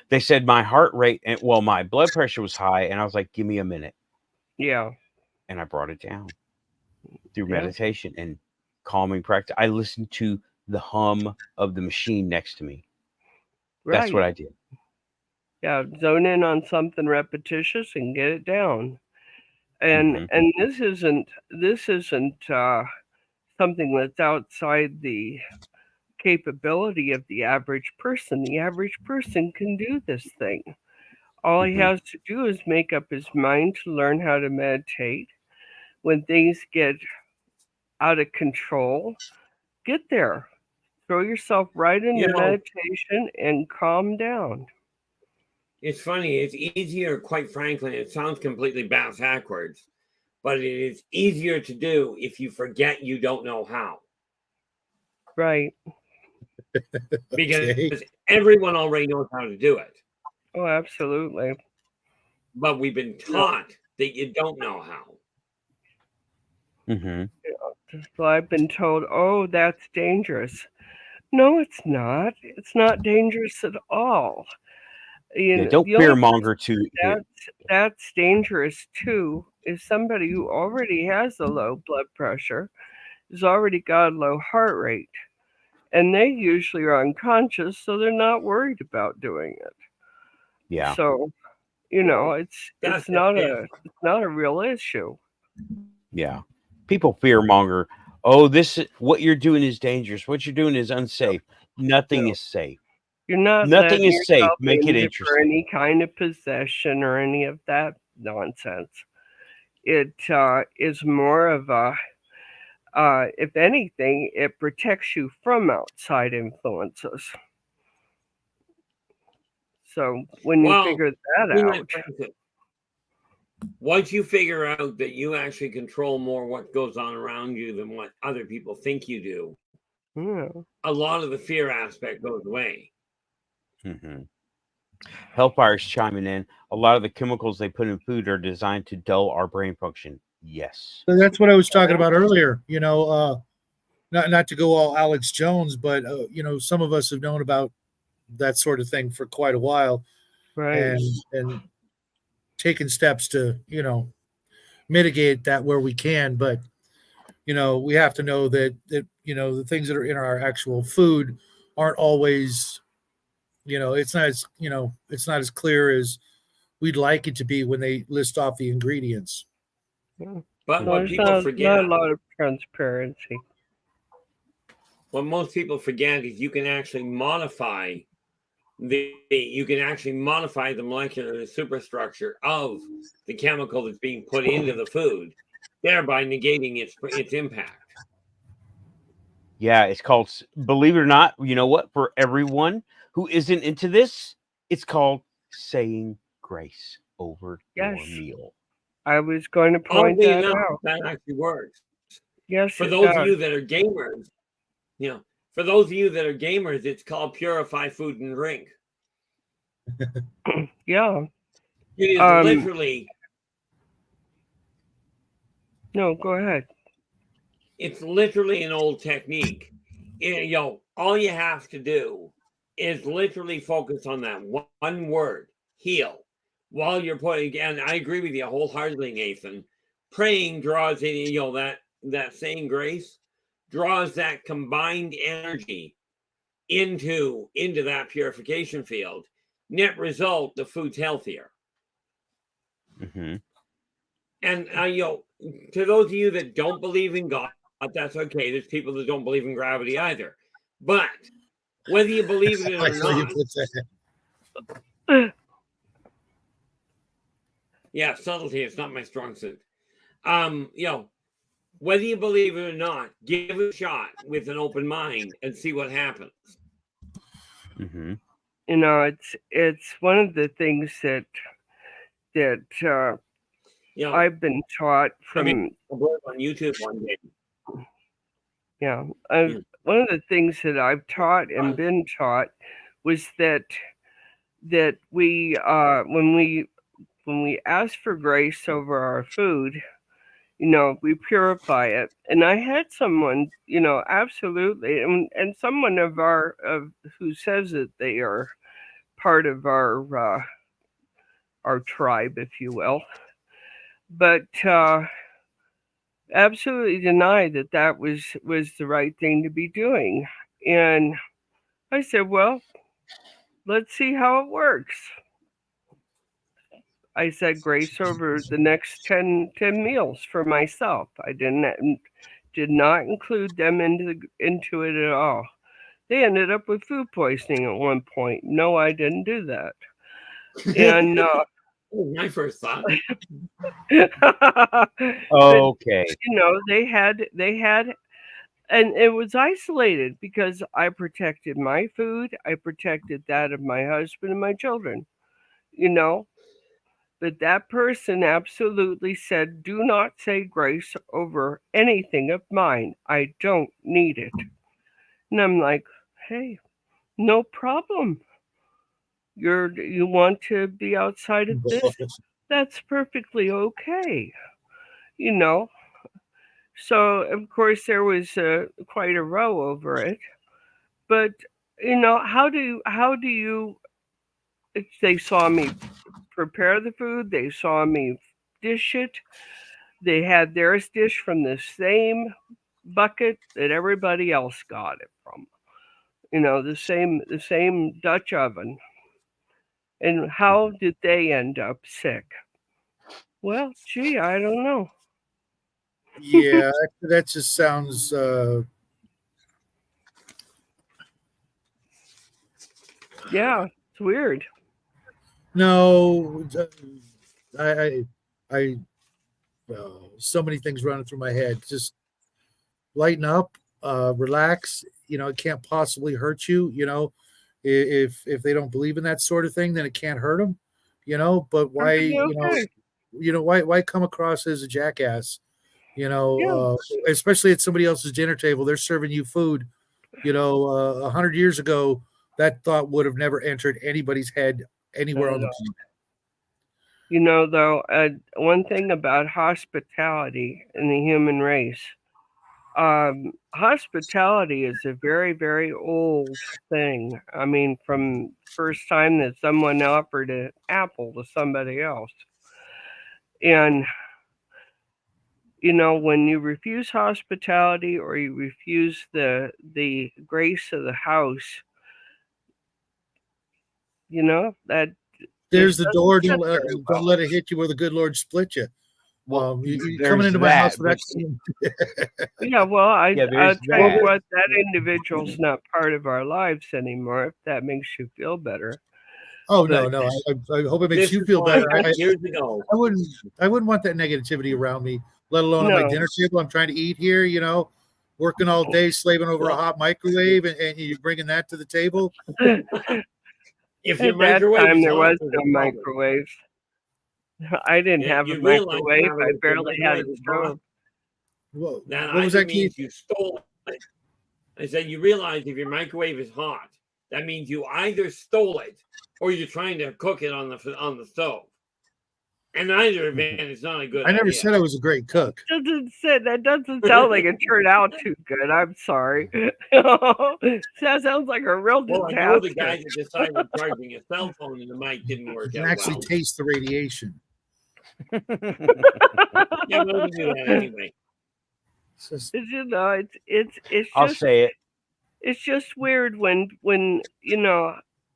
They said my heart rate and my blood pressure was high, and I was like, give me a minute. Yeah. And I brought it down through meditation and calming practice. I listened to the hum of the machine next to me. Right. That's what I did. Yeah, zone in on something repetitious and get it down. And this isn't something that's outside the capability of the average person. The average person can do this thing. All he has to do is make up his mind to learn how to meditate. When things get out of control, get there. Throw yourself right into meditation and calm down. It's funny. It's easier, quite frankly. It sounds completely backwards, but it is easier to do if you forget you don't know how. Right. Because everyone already knows how to do it. Oh, absolutely. But we've been taught that you don't know how. So I've been told, oh, that's dangerous. No, it's not. It's not dangerous at all. Don't fearmonger too. That's dangerous too. Is somebody who already has a low blood pressure, has already got a low heart rate, and they usually are unconscious, so they're not worried about doing it. Yeah. So, it's not a real issue. Yeah. People fearmonger. Oh, what you're doing is dangerous. What you're doing is unsafe. Nothing is safe. You're not. Nothing is safe. Make it interesting. For any kind of possession or any of that nonsense. It is more of a. If anything, it protects you from outside influences. So when you figure that out, once you figure out that you actually control more what goes on around you than what other people think you do, a lot of the fear aspect goes away. Hellfire's chiming in. A lot of the chemicals they put in food are designed to dull our brain function. Yes. So that's what I was talking about earlier. Not to go all Alex Jones, but some of us have known about that sort of thing for quite a while. Right. and taking steps to, mitigate that where we can. But, we have to know that, the things that are in our actual food aren't always, it's not as clear as we'd like it to be when they list off the ingredients. Yeah. But No, what there's people not a forget, lot of transparency. what most people forget is you can actually modify the molecular superstructure of the chemical that's being put into the food, thereby negating its impact. Yeah, it's called, believe it or not, you know what? For everyone who isn't into this, it's called saying grace over Yes. your meal. I was going to point Oddly that enough, out. that actually works. Yes, For it those of does. you that are gamers, it's called purify food and drink. Yeah. It is literally, No, go ahead. it's literally an old technique. All you have to do is literally focus on that one word, heal. While you're putting, and I agree with you wholeheartedly, Nathan. Praying draws in, that saying grace draws that combined energy into that purification field. Net result, the food's healthier. Mm-hmm. And to those of you that don't believe in God, that's okay. There's people that don't believe in gravity either. But whether you believe it or not, yeah, subtlety is not my strong suit. Whether you believe it or not, give it a shot with an open mind and see what happens. Mm-hmm. It's one of the things that I've been taught from. On YouTube one day. Yeah, one of the things that I've taught and been taught was that we when we ask for grace over our food, we purify it. And I had someone, absolutely, and someone of who says that they are part of our tribe, if you will, but absolutely deny that was the right thing to be doing. And I said, well, let's see how it works. I said grace over the next 10 meals for myself. I did not include them into it at all. They ended up with food poisoning at one point. No, I didn't do that. And my first thought. Okay. But, they had, and it was isolated because I protected my food, I protected that of my husband and my children. But that person absolutely said, do not say grace over anything of mine. I don't need it. And I'm like, hey, no problem. You want to be outside of this? That's perfectly okay. So of course there was quite a row over it. But how do you? They saw me prepare the food. They saw me dish it. They had theirs dish from the same bucket that everybody else got it from. The same Dutch oven. And how did they end up sick? Well, gee, I don't know. Yeah, that just sounds yeah, it's weird. No, I so many things running through my head. Just lighten up, relax. It can't possibly hurt you. If they don't believe in that sort of thing, then it can't hurt them. But why, Okay. why come across as a jackass? Yeah. Especially at somebody else's dinner table, they're serving you food. 100 years ago, that thought would have never entered anybody's head anywhere on the planet. Though, one thing about hospitality in the human race, Hospitality is a very, very old thing. I mean, from first time that someone offered an apple to somebody else. And, when you refuse hospitality or you refuse the grace of the house, that There's the door. doesn't Don't sit let, very don't well. let it hit you where the good Lord split you. Well, You there's coming into my house that, for that but scene. Yeah, well, yeah, I'll there's tell you that. what, that individual's not part of our lives anymore, if that makes you feel better. Oh But no! I hope it makes This you is feel why better. years ago. I wouldn't want that negativity around me, let alone on my no, dinner table. I'm trying to eat here, working all day, slaving over a hot microwave, and you're bringing that to the table. If your at that microwave time is there hot, was there's no a problem. microwaves. I didn't have a You realize microwave. now I that if your barely had a microwave is hot, stove. What that was either that, Keith? means you stole it. I said you realize if your microwave is hot, that means you either stole it or you're trying to cook it on the stove. And either event is not a good I never idea. said I was a great cook. That doesn't sound like it turned out too good. I'm sorry. That sounds like a real Well, I know the disaster. guy that decided charging a cell phone and the mic didn't You work can out actually well. taste the radiation. Yeah, we'll do that anyway. It's just- It's I'll just say it. it's just weird when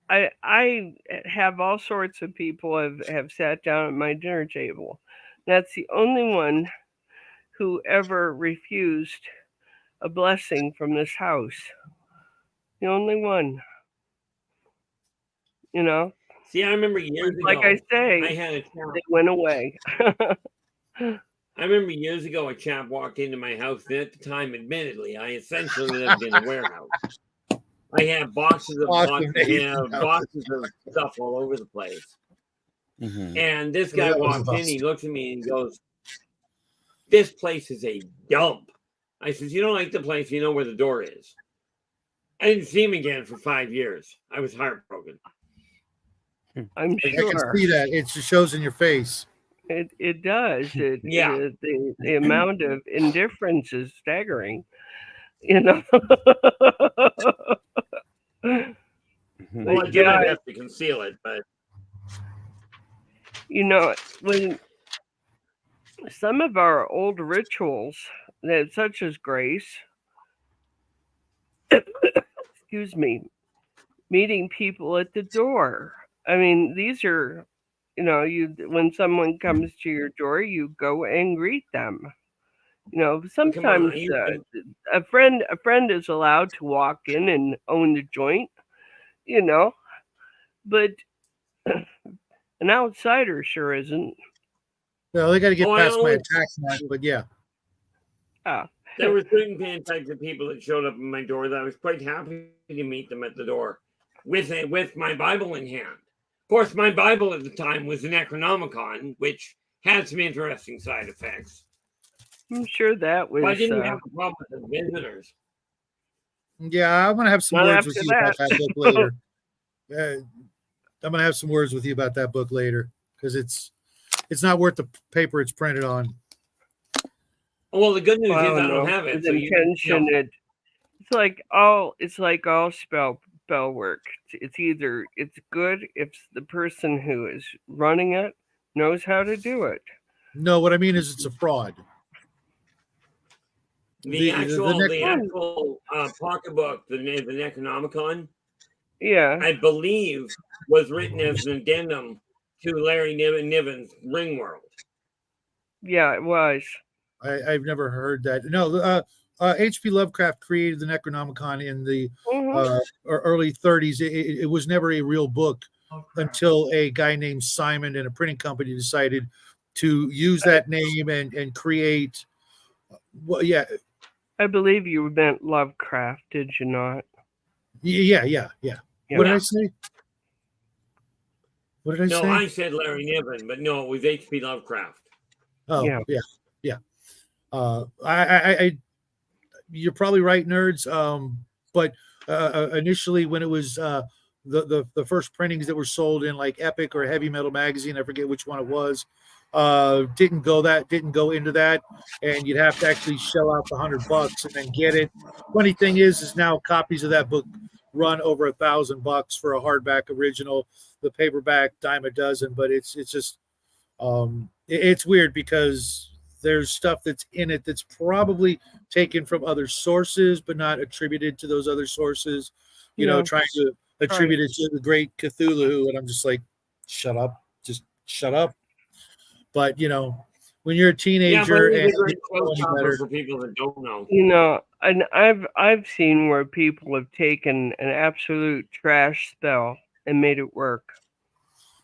I have all sorts of people have sat down at my dinner table. That's the only one who ever refused a blessing from this house. The only one. See, I remember years ago. Like I say, I had a chap. they went away. I remember years ago a chap walked into my house, and at the time, admittedly, I essentially lived in a warehouse. I had boxes of Awesome, Nathan. boxes of stuff all over the place. Mhm. And this guy That was walks in, he awesome. looks at me and goes, "This place is a dump." I says, "You don't like the place, you know where the door is." I didn't see him again for 5 years. I was heartbroken. I'm I can sure see that. It just shows in your face. it does. Yeah. The amount of indifference is staggering. You know. Well, I But did my yeah, best to conceal it, but when some of our old rituals, that such as grace, excuse me, meeting people at the door. I mean, these are, when someone comes to your door, you go and greet them. come on, Sometimes a friend is allowed to walk in and own the joint, but an outsider sure isn't. Well, they got to get I past my always- attack mark, but yeah. there were certain types of people that showed up at my door that I was quite happy to meet them at the door with my Bible in hand. Of course, my Bible at the time was the Necronomicon, which had some interesting side effects. I'm sure that was. But I didn't have a problem with the visitors. Yeah, I'm gonna have some Not words with after you about that. that book later. I'm gonna have some words with you about that book later because it's not worth the paper it's printed on. Well, the good news Well, is I no, don't have it. with So intention, it's like all spell work. It's either it's good if the person who is running it knows how to do it. No, what I mean is it's a fraud. the actual pocketbook, the Necronomicon, Yeah, I believe was written as an addendum to Larry Niven's Ringworld. yeah, it was. I've never heard that. No, H.P. Lovecraft created the Necronomicon in the Mhm. early 30s. It was never a real book until a guy named Simon and a printing company decided to use that name and create. Well, yeah, I believe you meant Lovecraft, did you not? yeah. Yeah. What did I say? What did I No, say? I said Larry Niven, but no, it was H.P. Lovecraft. Oh, Yeah. yeah. I you're probably right, nerds. But initially, when it was the first printings that were sold in like Epic or Heavy Metal magazine, I forget which one it was. didn't go into that, and you'd have to actually shell out the $100 and then get it. Funny thing is now copies of that book run over $1,000 for a hardback original. The paperback dime a dozen, but it's just it's weird because there's stuff that's in it that's probably taken from other sources but not attributed to those other sources. Trying to attribute it to the great Cthulhu, and I'm just like, shut up, just shut up. But when you're a teenager, but and great for people that don't know. And I've seen where people have taken an absolute trash spell and made it work.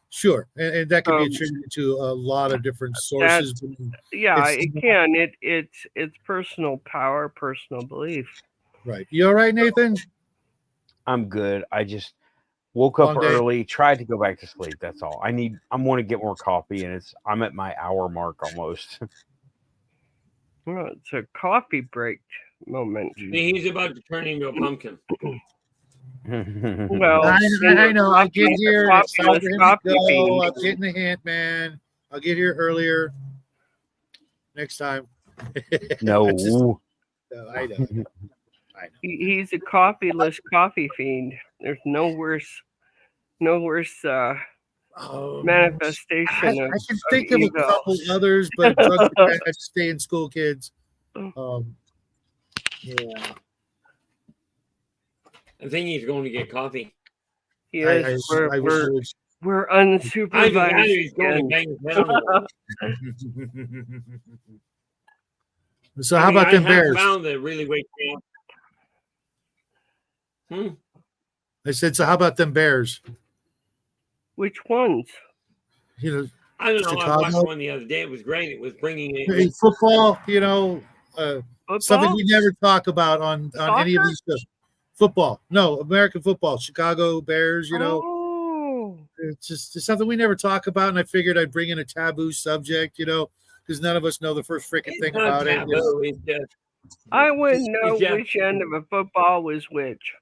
Sure, and that can be attributed to a lot of different sources. It can. It's personal power, personal belief. Right. You all right, Nathan? I'm good. I just woke up early, tried to go back to sleep. That's all. I want to get more coffee, and I'm at my hour mark almost. Well, it's a coffee break moment. He's about to turn into a pumpkin. Well, I know. I'll get here. It's time for him to go. I'm getting the hint, man. I'll get here earlier next time. No. I know. He's a coffeeless coffee fiend. There's no worse manifestation. I can think of a couple others, but drugs are bad. Stay in school, kids. Yeah. I think he's going to get coffee. Yes, we're unsupervised. He's going to bang his head on the wall. So how about them Bears? Found that really wakes me up. I said, so how about them Bears? Which ones? I don't know. Chicago? I watched one the other day. It was great. It was bringing in football. Something we never talk about on any of these shows. Football, no, American football, Chicago Bears. It's something we never talk about, and I figured I'd bring in a taboo subject. Because none of us know the first freaking thing about it. I wouldn't know which end of a football was which.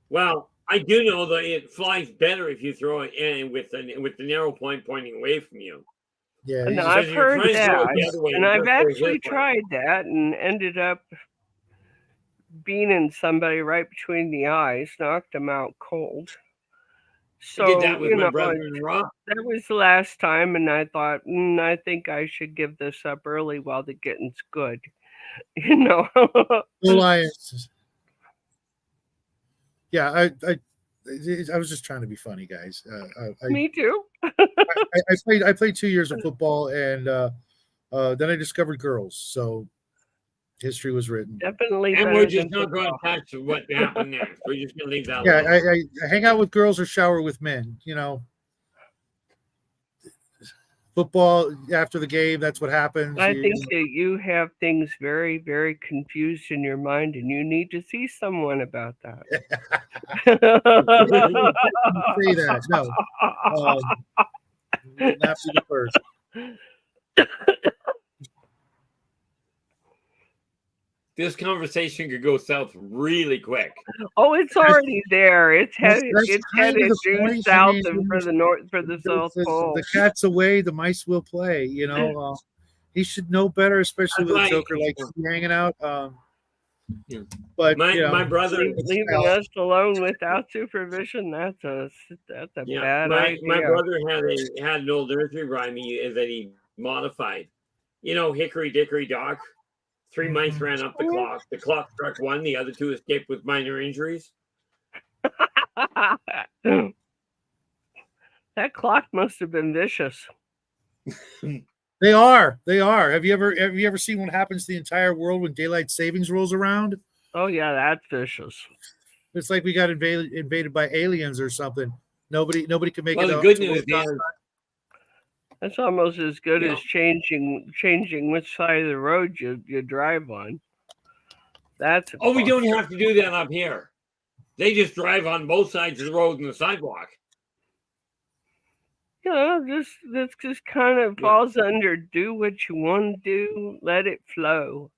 Well, I do know that it flies better if you throw it in with the narrow point pointing away from you. Yeah, and I've heard that, and I've actually tried that and ended up beaning somebody right between the eyes, knocked them out cold. So I did that with my brother-in-law. That was the last time, and I thought, I think I should give this up early while the getting's good. Alliance. Yeah, I was just trying to be funny, guys. Me too. I played 2 years of football, and then I discovered girls. So history was written. Definitely. And we're just not going to touch what happened next. We're just going to leave that alone. Yeah, I hang out with girls or shower with men. Football after the game, that's what happens. I think that you have things very, very confused in your mind, and you need to see someone about that. Say that. No. Not be the first. This conversation could go south really quick. Oh, it's already there. It's headed due south and for the north, for the South Pole. The cat's away, the mice will play. He should know better, especially with a Joker like hanging out. But my brother leaving us alone without supervision. That's a bad idea. My brother had an old nursery rhyme that he modified. Hickory Dickory Dock. 3 mice ran up the clock. The clock struck 1. The other 2 escaped with minor injuries. That clock must have been vicious. They are. Have you ever seen what happens to the entire world when daylight savings rolls around? Oh yeah, that's vicious. It's like we got invaded by aliens or something. Nobody can make it. The good news is that's almost as good as changing which side of the road you drive on. We don't have to do that up here. They just drive on both sides of the road and the sidewalk. This just kind of falls under do what you want to do, let it flow.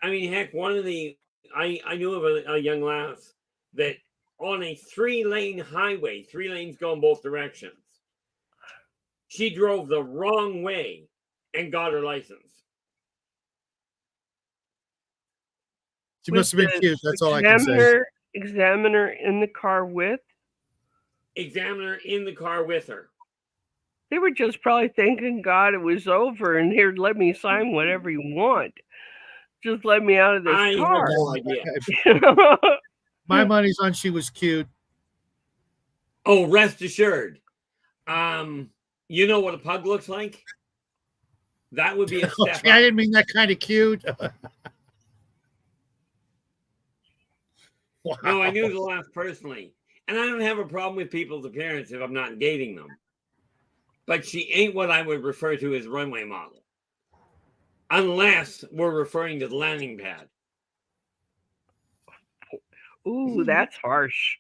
I mean, heck, I knew of a young lass that on a 3-lane highway, 3 lanes going both directions, She drove the wrong way and got her license. She must have been the cute. That's all I can say. Examiner in the car with? Examiner in the car with her. They were just probably thanking God it was over and here, let me sign whatever you want. Just let me out of this I have car. no idea. My money's on she was cute. Oh, rest assured. You know what a pug looks like? That would be a step Okay, I up. didn't mean that kind of cute. Wow. No, I knew the last personally. And I don't have a problem with people's appearance if I'm not dating them. But she ain't what I would refer to as runway model. Unless we're referring to the landing pad. Ooh, that's harsh.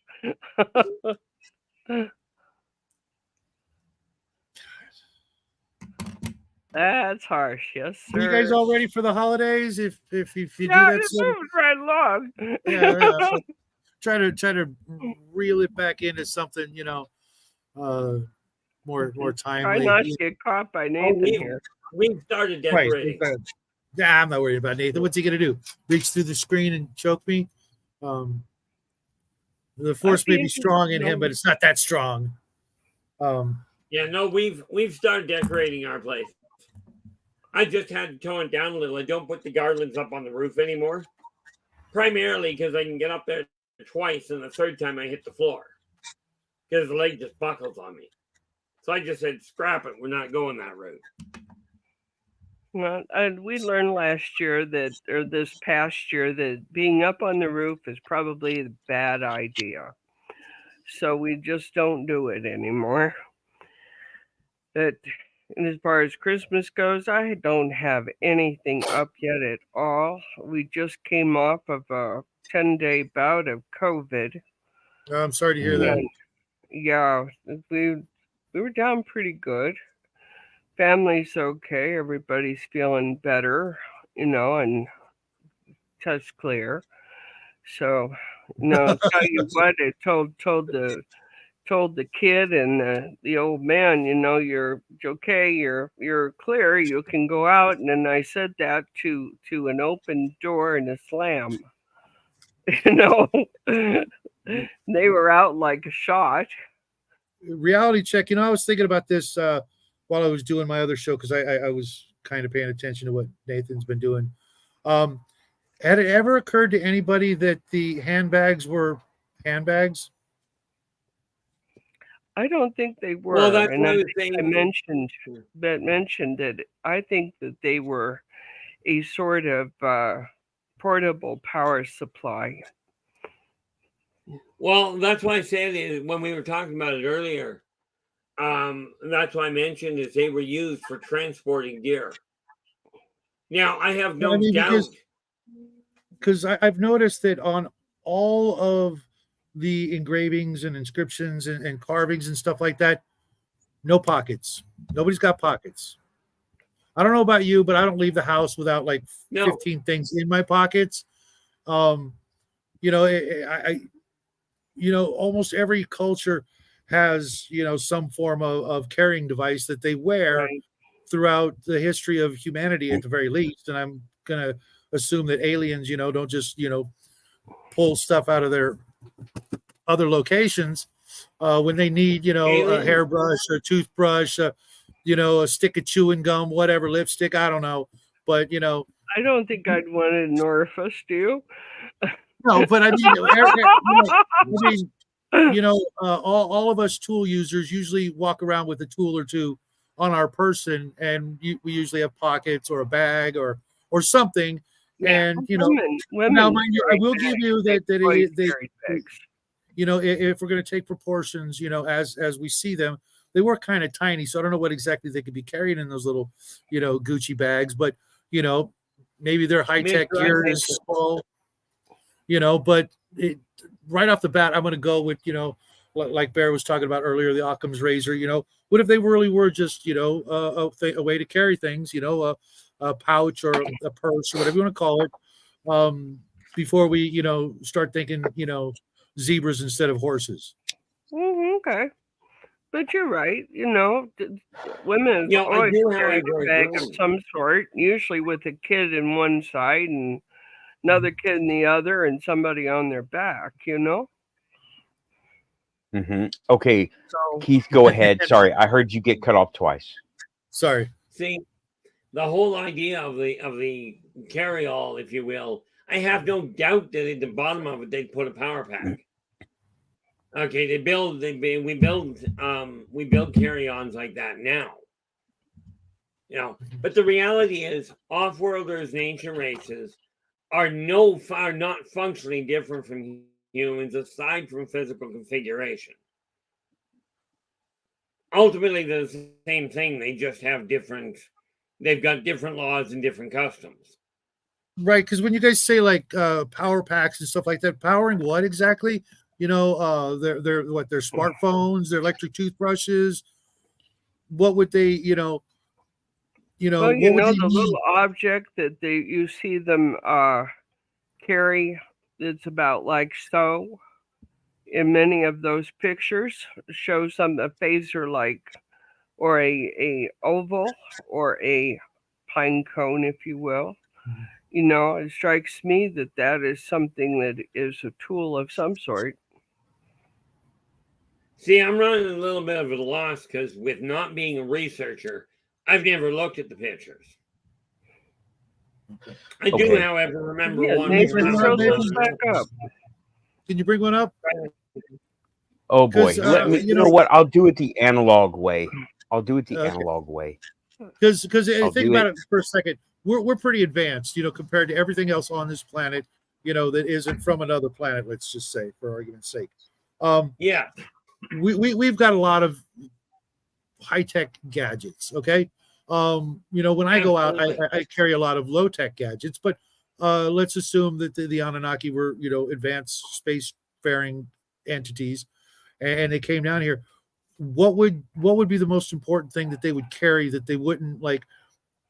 That's harsh, yes, sir. Are you guys all ready for the holidays? If you do Yeah, that, it sort of- moves right along. yeah. Try to reel it back into something, more Try timely. not to get caught by Nathan here. We've started Right. decorating. Yeah, I'm not worried about Nathan. What's he gonna do? Reach through the screen and choke me? The force may be strong in him, but it's not that strong. Yeah, no, we've started decorating our place. I just had to tone it down a little. I don't put the garlands up on the roof anymore. Primarily because I can get up there twice, and the third time I hit the floor. Because the leg just buckles on me. So I just said, scrap it. We're not going that route. Well, and we learned last year or this past year, that being up on the roof is probably a bad idea. So we just don't do it anymore. But and as far as Christmas goes, I don't have anything up yet at all. We just came off of a 10-day bout of COVID. I'm sorry to hear that. And yeah, we were down pretty good. Family's okay. Everybody's feeling better, and test clear. So, tell you what, I told the kid and the old man, you're okay, you're clear, you can go out. And then I said that to an open door and a slam. They were out like a shot. Reality check. I was thinking about this while I was doing my other show, because I was kind of paying attention to what Nathan's been doing. Had it ever occurred to anybody that the handbags were handbags? I don't think they were. Well, that's and what I was I saying. mentioned that I think that they were a sort of portable power supply. Well, that's why I said when we were talking about it earlier. That's why I mentioned is they were used for transporting gear. Now, I have no doubt. Because I've noticed that on all of the engravings and inscriptions and carvings and stuff like that, no pockets. Nobody's got pockets. I don't know about you, but I don't leave the house without like 15 things in my pockets. Almost every culture has, some form of carrying device that they wear throughout the history of humanity at the very least. And I'm going to assume that aliens, don't just, pull stuff out of their other locations when they need, a hairbrush or a toothbrush, a stick of chewing gum, whatever, lipstick, I don't know. But, I don't think I'd want an orifice, do you? No, but I mean, all of us tool users usually walk around with a tool or two on our person, and we usually have pockets or a bag or something. Yeah, and women now, mind you, I will give you that if we're going to take proportions, as we see them, they were kind of tiny. So I don't know what exactly they could be carrying in those little, Gucci bags, but maybe they're high tech gear is small. But right off the bat, I'm going to go with, like Bear was talking about earlier, the Occam's razor. What if they really were just, a way to carry things, a pouch or a purse or whatever you want to call it, before we, start thinking, zebras instead of horses. Okay. But you're right. Women have You know, I always do, carried however, a bag of agree. some sort, usually with a kid in one side and another kid in the other, and somebody on their back. Okay, So Keith, go ahead. Sorry, I heard you get cut off twice. Sorry. See, the whole idea of the carry-all, if you will, I have no doubt that at the bottom of it they'd put a power pack. Okay, we build carry-ons like that now. But the reality is, off-worlders and ancient races are not functionally different from humans aside from physical configuration. Ultimately, they're the same thing. They just have they've got different laws and different customs. Right, because when you guys say like power packs and stuff like that, powering what exactly? Their smartphones, their electric toothbrushes. What would they, well, what would they the need? little object that you see them carry, it's about like so. In many of those pictures, shows some a phaser like, or a oval, or a pine cone, if you will. It strikes me that is something that is a tool of some sort. See, I'm running a little bit of a loss because with not being a researcher, I've never looked at the pictures. I do, however, remember one. Nathan, throw those back up. Can you bring one up? Oh boy, let me. You know what? I'll do it the analog way. Analog way. Because think about it for a second. We're pretty advanced, compared to everything else on this planet, that isn't from another planet. Let's just say, for argument's sake. Yeah. We've got a lot of high-tech gadgets. Okay. When I go out, I carry a lot of low-tech gadgets, but let's assume that the Anunnaki were, advanced spacefaring entities, and they came down here. What would be the most important thing that they would carry that they wouldn't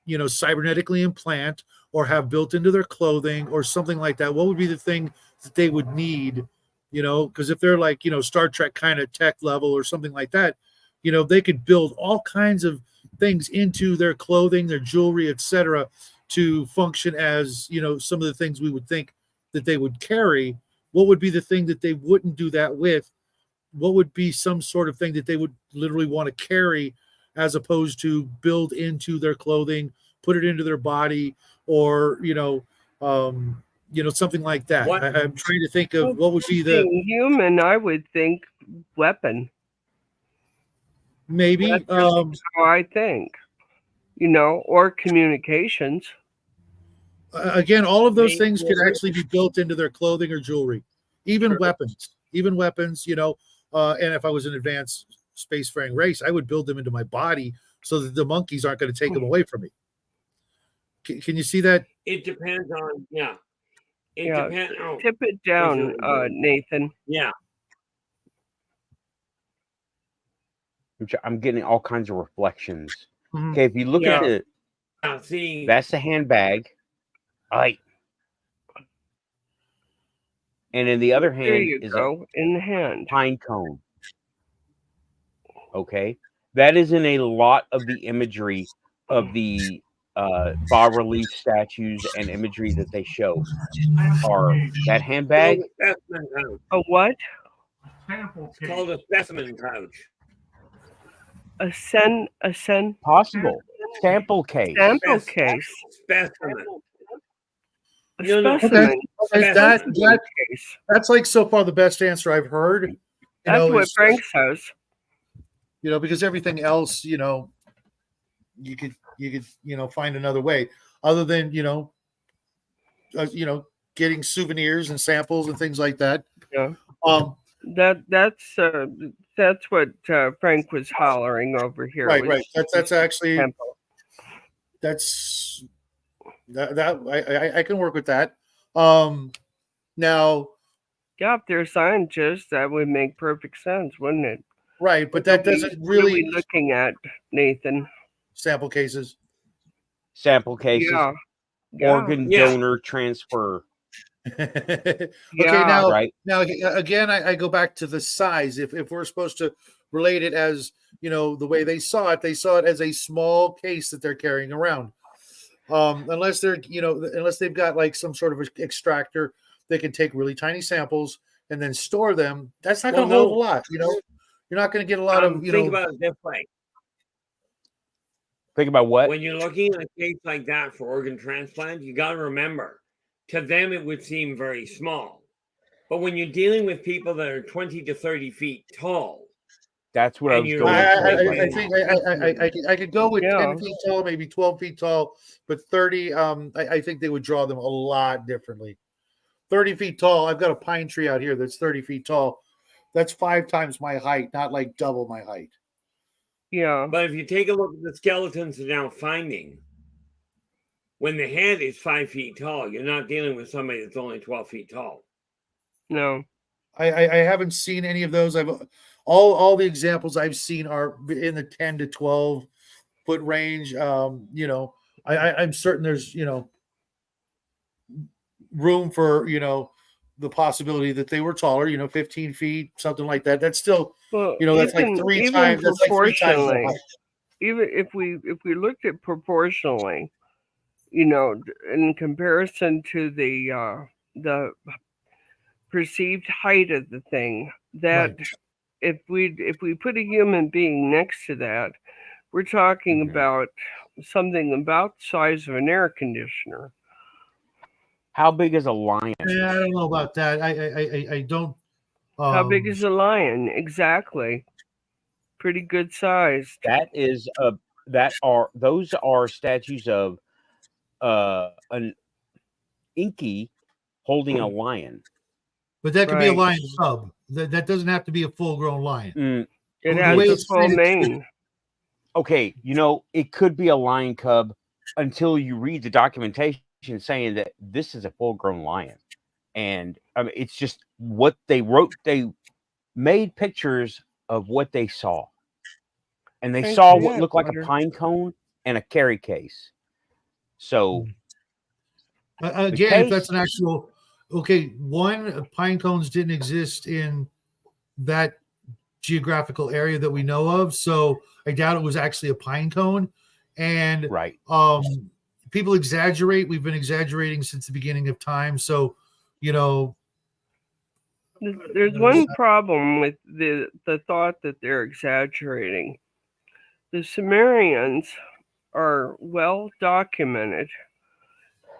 cybernetically implant or have built into their clothing or something like that? What would be the thing that they would need? Because if they're like, Star Trek kind of tech level or something like that, they could build all kinds of things into their clothing, their jewelry, etc., to function as, some of the things we would think that they would carry. What would be the thing that they wouldn't do that with? What would be some sort of thing that they would literally want to carry as opposed to build into their clothing, put it into their body, or, something like that? I'm trying to think of what would be the human, I would think weapon. Maybe. That's how I think, or communications. Again, all of those things could actually be built into their clothing or jewelry, even weapons, and if I was an advanced spacefaring race, I would build them into my body so that the monkeys aren't going to take them away from me. Can you see that? It depends on, It depends. Oh, tip it down, Nathan. Yeah. I'm getting all kinds of reflections. Okay, if you look at it, see, that's the handbag. Right. And in the other hand is in the hand pine cone. Okay, that is in a lot of the imagery of the bas-relief statues and imagery that they show. Are that handbag? A what? It's called a specimen pouch. A sen possible sample case. Sample case. Specimen. Specimen. Okay. That's like so far the best answer I've heard. That's what Frank says. Because everything else, you could find another way other than getting souvenirs and samples and things like that. Yeah. That's what Frank was hollering over here. Right. That's actually I can work with that. Now, if they're scientists, that would make perfect sense, wouldn't it? Right, but that doesn't really. What are we looking at, Nathan? Sample cases. Yeah. Organ donor transfer. Okay, now again, I go back to the size. If we're supposed to relate it as, the way they saw it as a small case that they're carrying around. Unless unless they've got like some sort of extractor that can take really tiny samples and then store them. That's not going to hold a lot. You're not going to get a lot of. Think about it this way. Think about what? When you're looking at a case like that for organ transplant, you got to remember, to them it would seem very small. But when you're dealing with people that are 20 to 30 feet tall, that's what I was going I think I could go with 10 feet tall, maybe 12 feet tall, but 30, I think they would draw them a lot differently. 30 feet tall, I've got a pine tree out here that's 30 feet tall. That's 5 times my height, not like double my height. Yeah. But if you take a look at the skeletons they're now finding, when the head is 5 feet tall, you're not dealing with somebody that's only 12 feet tall. No. I haven't seen any of those. All the examples I've seen are in the 10 to 12 foot range. I'm certain there's, room for, the possibility that they were taller, 15 feet, something like that. That's still, that's like 3 times. That's like 3 times the height. Even if we looked at proportionally, in comparison to the perceived height of the thing, that right. if we put a human being next to that, we're talking about something about the size of an air conditioner. How big is a lion? Yeah, I don't know about that. I don't. How big is a lion? Exactly. Pretty good sized. Those are statues of an Inky holding a lion. But that could be a lion cub. That doesn't have to be a full-grown lion. It has a full mane. Okay, it could be a lion cub until you read the documentation saying that this is a full-grown lion. And I mean, it's just what they wrote. They made pictures of what they saw. And they saw what looked like a pine cone and a carry case. So, again, if that's an actual... Okay, pine cones didn't exist in that geographical area that we know of, so I doubt it was actually a pine cone. And people exaggerate. We've been exaggerating since the beginning of time. So, there's one problem with the thought that they're exaggerating. The Sumerians are well documented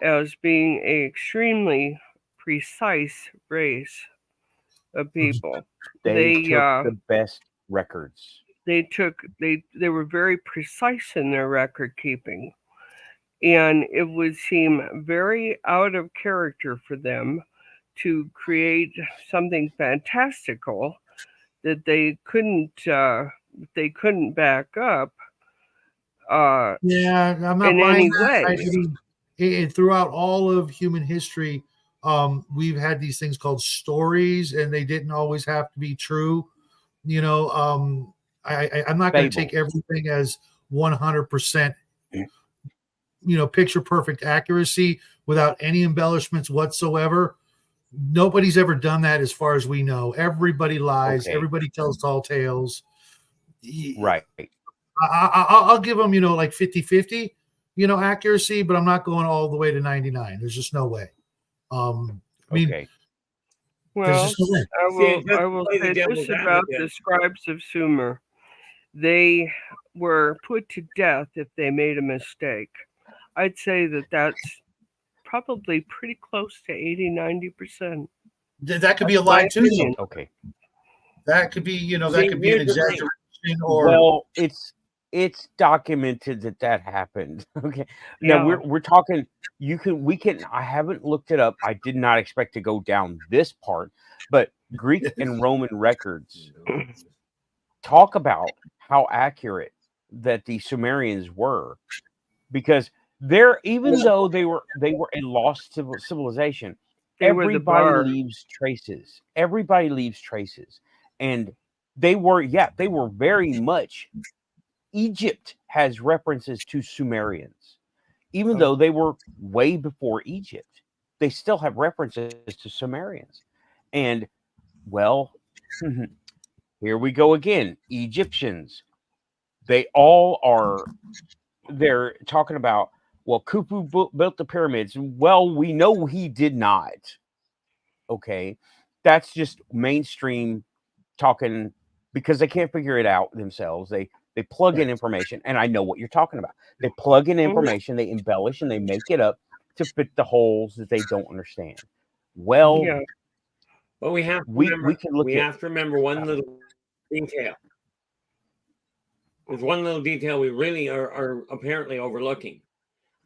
as being an extremely precise race of people. They took the best records. They were very precise in their record keeping, and it would seem very out of character for them to create something fantastical that they couldn't back up. I'm not in any way. Throughout all of human history, we've had these things called stories, and they didn't always have to be true. I'm not going to take everything as 100%, picture perfect accuracy without any embellishments whatsoever. Nobody's ever done that as far as we know. Everybody lies. Okay. Everybody tells tall tales. Right. I'll give them, like 50-50, accuracy, but I'm not going all the way to 99. There's just no way. Okay. Well, I will say this about the scribes of Sumer. They were put to death if they made a mistake. I'd say that's probably pretty close to 80-90%. That could be a lie too. Okay. That could be, that could be an exaggeration. Well, it's documented that happened. Okay. Now we're talking. I haven't looked it up. I did not expect to go down this part, but Greek and Roman records talk about how accurate that the Sumerians were, because even though they were a lost civilization, everybody leaves traces. Everybody leaves traces, and they were very much. Egypt has references to Sumerians, even though they were way before Egypt. They still have references to Sumerians, and Here we go again. Egyptians. They all are. They're talking about, well, Khufu built the pyramids. Well, we know he did not. Okay, that's just mainstream talking because they can't figure it out themselves. They plug in information, and I know what you're talking about. They plug in information, they embellish, and they make it up to fit the holes that they don't understand. Well, Yeah. But we have to we remember, can look we at. have to remember one little detail. There's one little detail we really are apparently overlooking.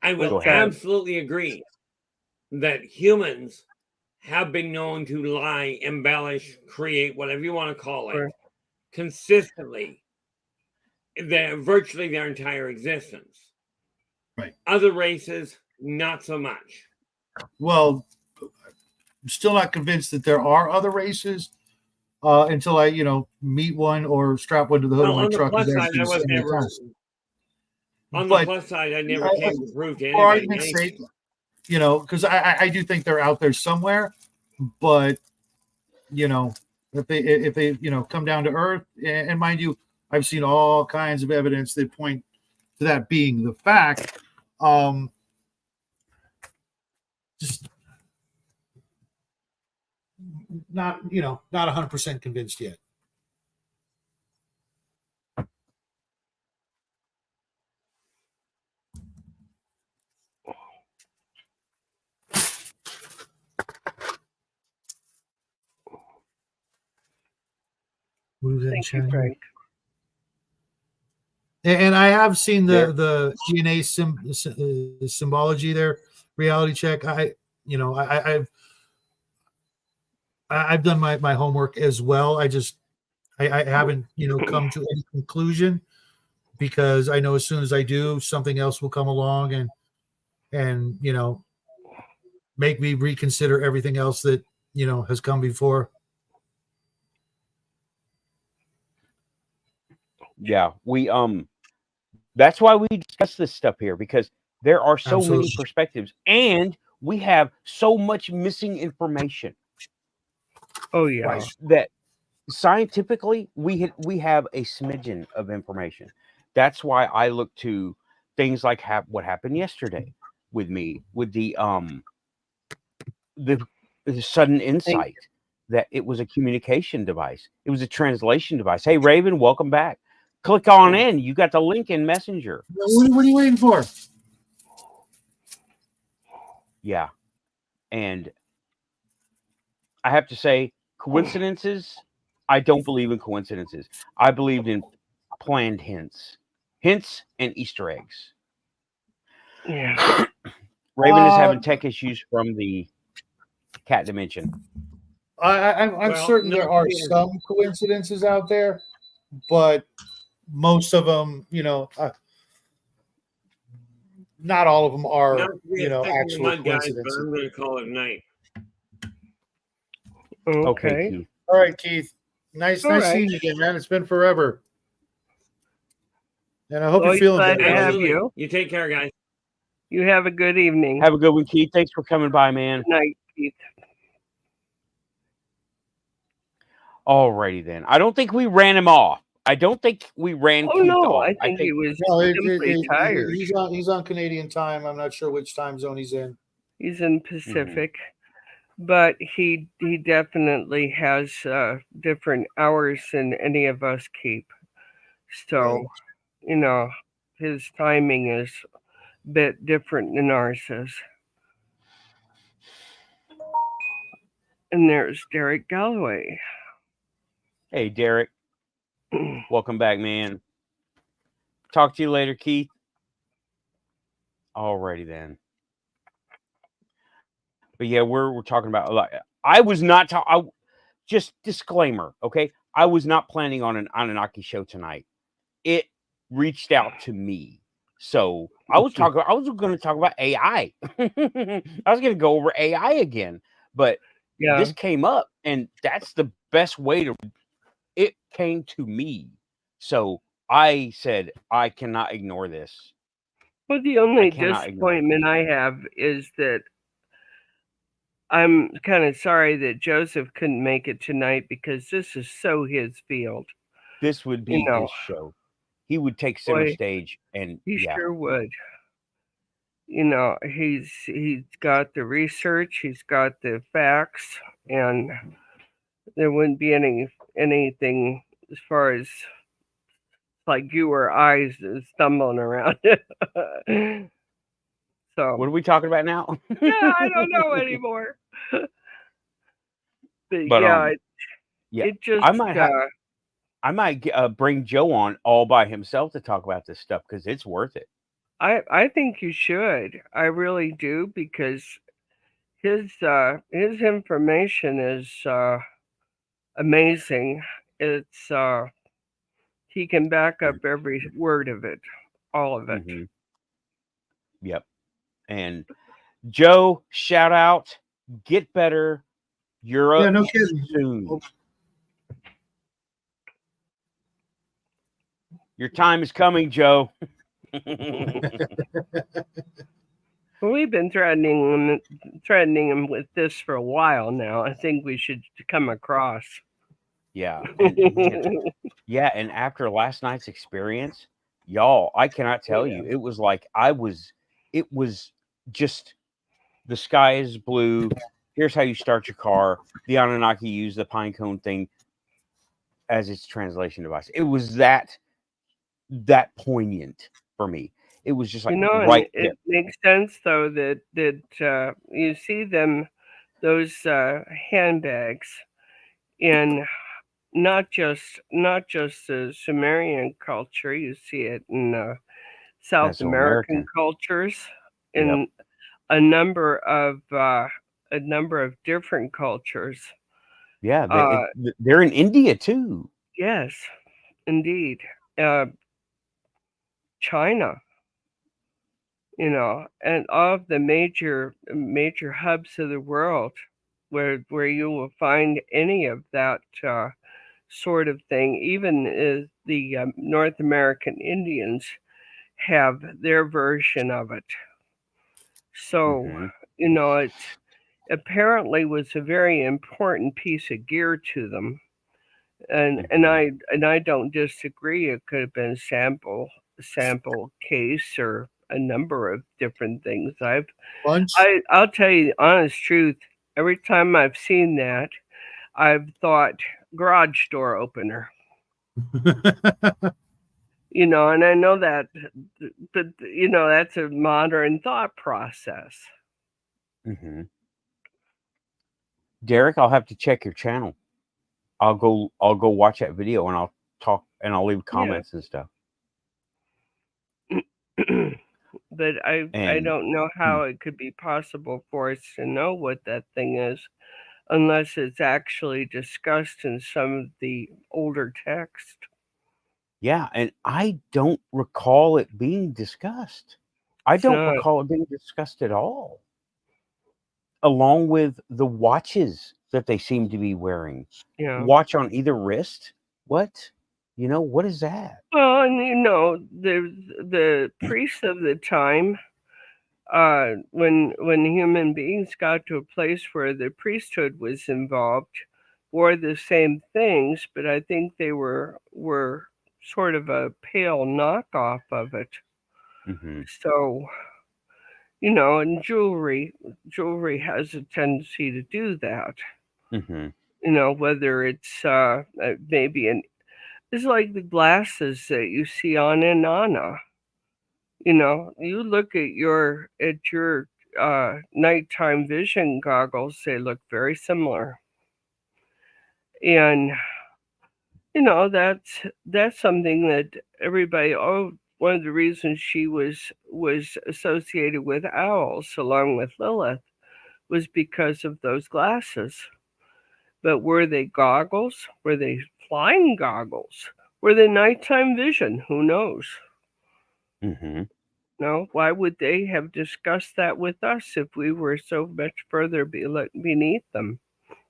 I will Go ahead. absolutely agree that humans have been known to lie, embellish, create, whatever you want to call it, Sure. consistently, virtually their entire existence. Right. Other races, not so much. Well, I'm still not convinced that there are other races until I, meet one or strap one to the hood Well, of my on the truck. plus and side, I actually was see the never. test. On the But, plus side, I never came to prove to For anybody argument's sake, anything. because I do think they're out there somewhere, but if they come down to earth, and mind you, I've seen all kinds of evidence that point to that being the fact. Just not 100% convinced yet. Thank you, Frank. And I have seen the DNA symbology there, reality check. I've done my homework as well. I haven't come to any conclusion, because I know as soon as I do, something else will come along and make me reconsider everything else that has come before. Yeah, that's why we discuss this stuff here, because there are so Absolutely. many perspectives, and we have so much missing information. Oh yeah. Right. That scientifically we have a smidgen of information. That's why I look to things like what happened yesterday with me, with the sudden insight that it was a communication device. It was a translation device. Hey, Raven, welcome back. Click on in. You got the link in Messenger. What are you waiting for? Yeah. And I have to say, coincidences, I don't believe in coincidences. I believed in planned hints and Easter eggs. Yeah. Raven is having tech issues from the cat dimension. I'm certain there are some coincidences out there, but most of them, not all of them are, actual coincidences. But I'm going to call it night. Okay, Keith. All right, Keith. Nice seeing you again, man. It's been forever. And I hope you're feeling glad better. to have you. You take care, guys. You have a good evening. Have a good one, Keith. Thanks for coming by, man. Good night, Keith. Alrighty then. I don't think we ran him off. I don't think we ran Keith off. I think he was simply tired. He's on Canadian time. I'm not sure which time zone he's in. He's in Pacific, but he definitely has different hours than any of us keep. So, his timing is a bit different than ours is. And there's Derek Galloway. Hey, Derek. Welcome back, man. Talk to you later, Keith. Alrighty then. But yeah, we're talking about a lot. I was not just disclaimer, okay? I was not planning on an Annunaki show tonight. It reached out to me. So I was going to talk about AI. I was going to go over AI again, but this came up, and that's the best way to. It came to me, so I said I cannot ignore this. Well, the only disappointment I have is that I'm kind of sorry that Joseph couldn't make it tonight because this is so his field. This would be You know, his show. He would take center boy, stage, and he yeah, sure would. You know, he's got the research, he's got the facts, and there wouldn't be anything as far as like you or I stumbling around. So what are we talking about now? yeah, I don't know anymore. But But yeah, yeah, it just I might bring Joe on all by himself to talk about this stuff because it's worth it. I think you should. I really do because his information is amazing. It's he can back up every word of it, all of it. Mm-hmm. Yep. And Joe, shout out, get better. You're up no kidding. soon. Your time is coming, Joe. Well, we've been threatening him with this for a while now. I think we should come across. Yeah. And after last night's experience, y'all, I cannot tell you. It was like it was just the sky is blue. Here's how you start your car. The Annunaki used the pine cone thing as its translation device. It was that poignant for me. It was just like right there. It makes sense though that you see those handbags in not just the Sumerian culture. You see it in South American cultures, in a number of different cultures. Yeah, they're in India too. Yes, indeed. China, and all of the major hubs of the world where you will find any of that sort of thing. Even the North American Indians have their version of it. So, it apparently was a very important piece of gear to them. And I don't disagree. It could have been a sample case or a number of different things. I'll tell you the honest truth. Every time I've seen that, I've thought garage door opener. And I know that, but that's a modern thought process. Mm-hmm. Derek, I'll have to check your channel. I'll go watch that video and I'll talk and I'll leave comments and stuff. But I don't know how it could be possible for us to know what that thing is unless it's actually discussed in some of the older text. Yeah, and I don't recall it being discussed. I don't recall it being discussed at all. Along with the watches that they seem to be wearing. Yeah. Watch on either wrist. What? What is that? Well, and the priests of the time, when human beings got to a place where the priesthood was involved, wore the same things, but I think they were sort of a pale knockoff of it. Mm-hmm. So, and jewelry has a tendency to do that. Mm-hmm. Whether it's maybe it's like the glasses that you see on Inanna. You look at your nighttime vision goggles; they look very similar, and that's something that everybody. Oh, one of the reasons she was associated with owls along with Lilith was because of those glasses. But were they goggles? Were they flying goggles? Were they nighttime vision? Who knows? Mm-hmm. No, why would they have discussed that with us if we were so much further beneath them?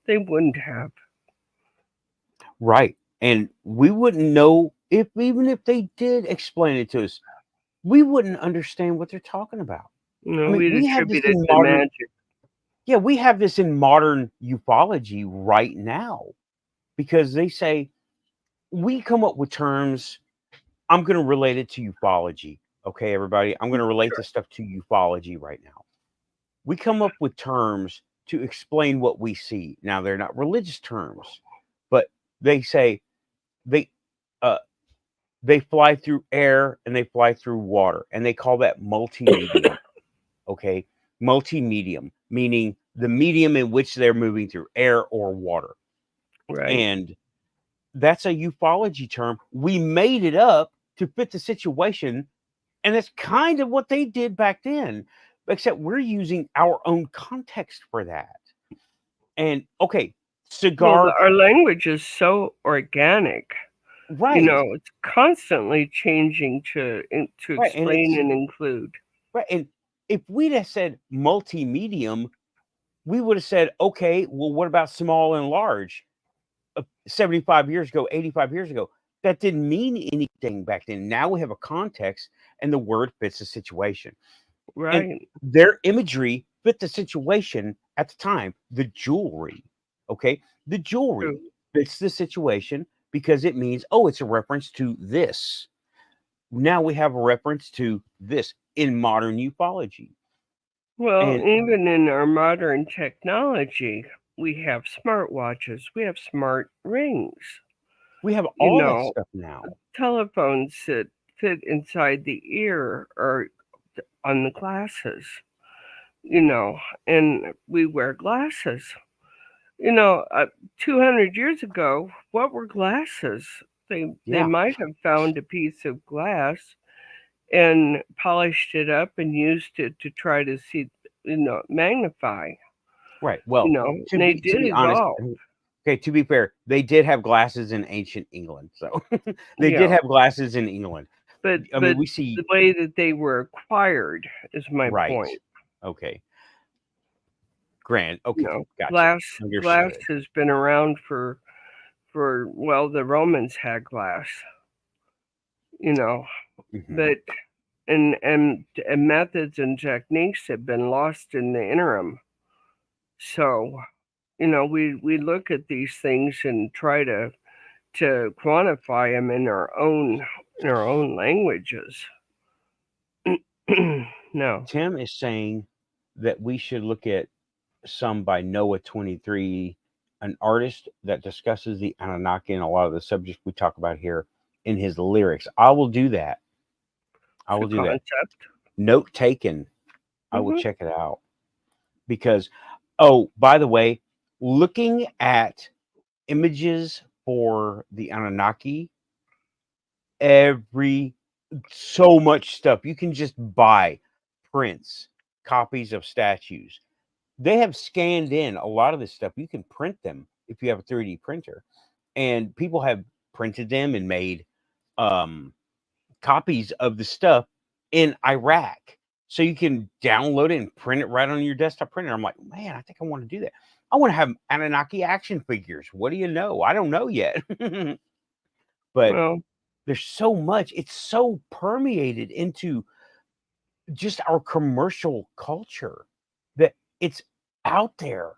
They wouldn't have. Right. And we wouldn't know even if they did explain it to us, we wouldn't understand what they're talking about. No, we'd attribute it to magic. Yeah, we have this in modern ufology right now because they say we come up with terms. I'm going to relate it to ufology. Okay, everybody, I'm going to relate this stuff to ufology right now. We come up with terms to explain what we see. Now, they're not religious terms, but they say they uh, they fly through air and they fly through water, and they call that multimedium. Okay, multimedium, meaning the medium in which they're moving through, air or water. Right. And that's a ufology term. We made it up to fit the situation, and that's kind of what they did back then, except we're using our own context for that. And okay, cigar, our language is so organic. right? It's constantly changing to Right, and explain and include. right. And if we'd have said multimedium, we would have said, okay, well, what about small and large? 75 years ago, 85 years ago, that didn't mean anything back then. Now we have a context, and the word fits the situation. Right. And their imagery fit the situation at the time. The jewelry, okay, the jewelry True. fits the situation because it means, oh, it's a reference to this. Now we have a reference to this in modern ufology. Well, And even in our modern technology, we have smartwatches, we have smart rings, we have you all that know, stuff now. telephones that fit inside the ear or on the glasses, and we wear glasses. 200 years ago, what were glasses? They Yeah, might have found a piece of glass and polished it up and used it to try to see, magnify. right. Well, to They be to did be honest, evolve. okay, to be fair, they did have glasses in ancient England. So they did Yeah, have glasses in England. but I mean, we the see way that they were acquired is my right. point. Okay. Grand. Okay. Gotcha. Glass Understood. has been around for well, the Romans had glass, Mhm. but and methods and techniques have been lost in the interim. So, we look at these things and try to quantify them in our own languages. No. Tim is saying that we should look at some by Noah 23, an artist that discusses the Anunnaki and a lot of the subjects we talk about here in his lyrics. I will do that. I will It's a do that. concept. Note taken. I will Mhm. check it out. Because, oh, by the way, looking at images for the Anunnaki, so much stuff. You can just buy prints, copies of statues. They have scanned in a lot of this stuff. You can print them if you have a 3D printer. And people have printed them and made copies of the stuff in Iraq. So you can download it and print it right on your desktop printer. I'm like, man, I think I want to do that. I want to have Anunnaki action figures. What do you know? I don't know yet. But Well, there's so much. It's so permeated into just our commercial culture that it's out there.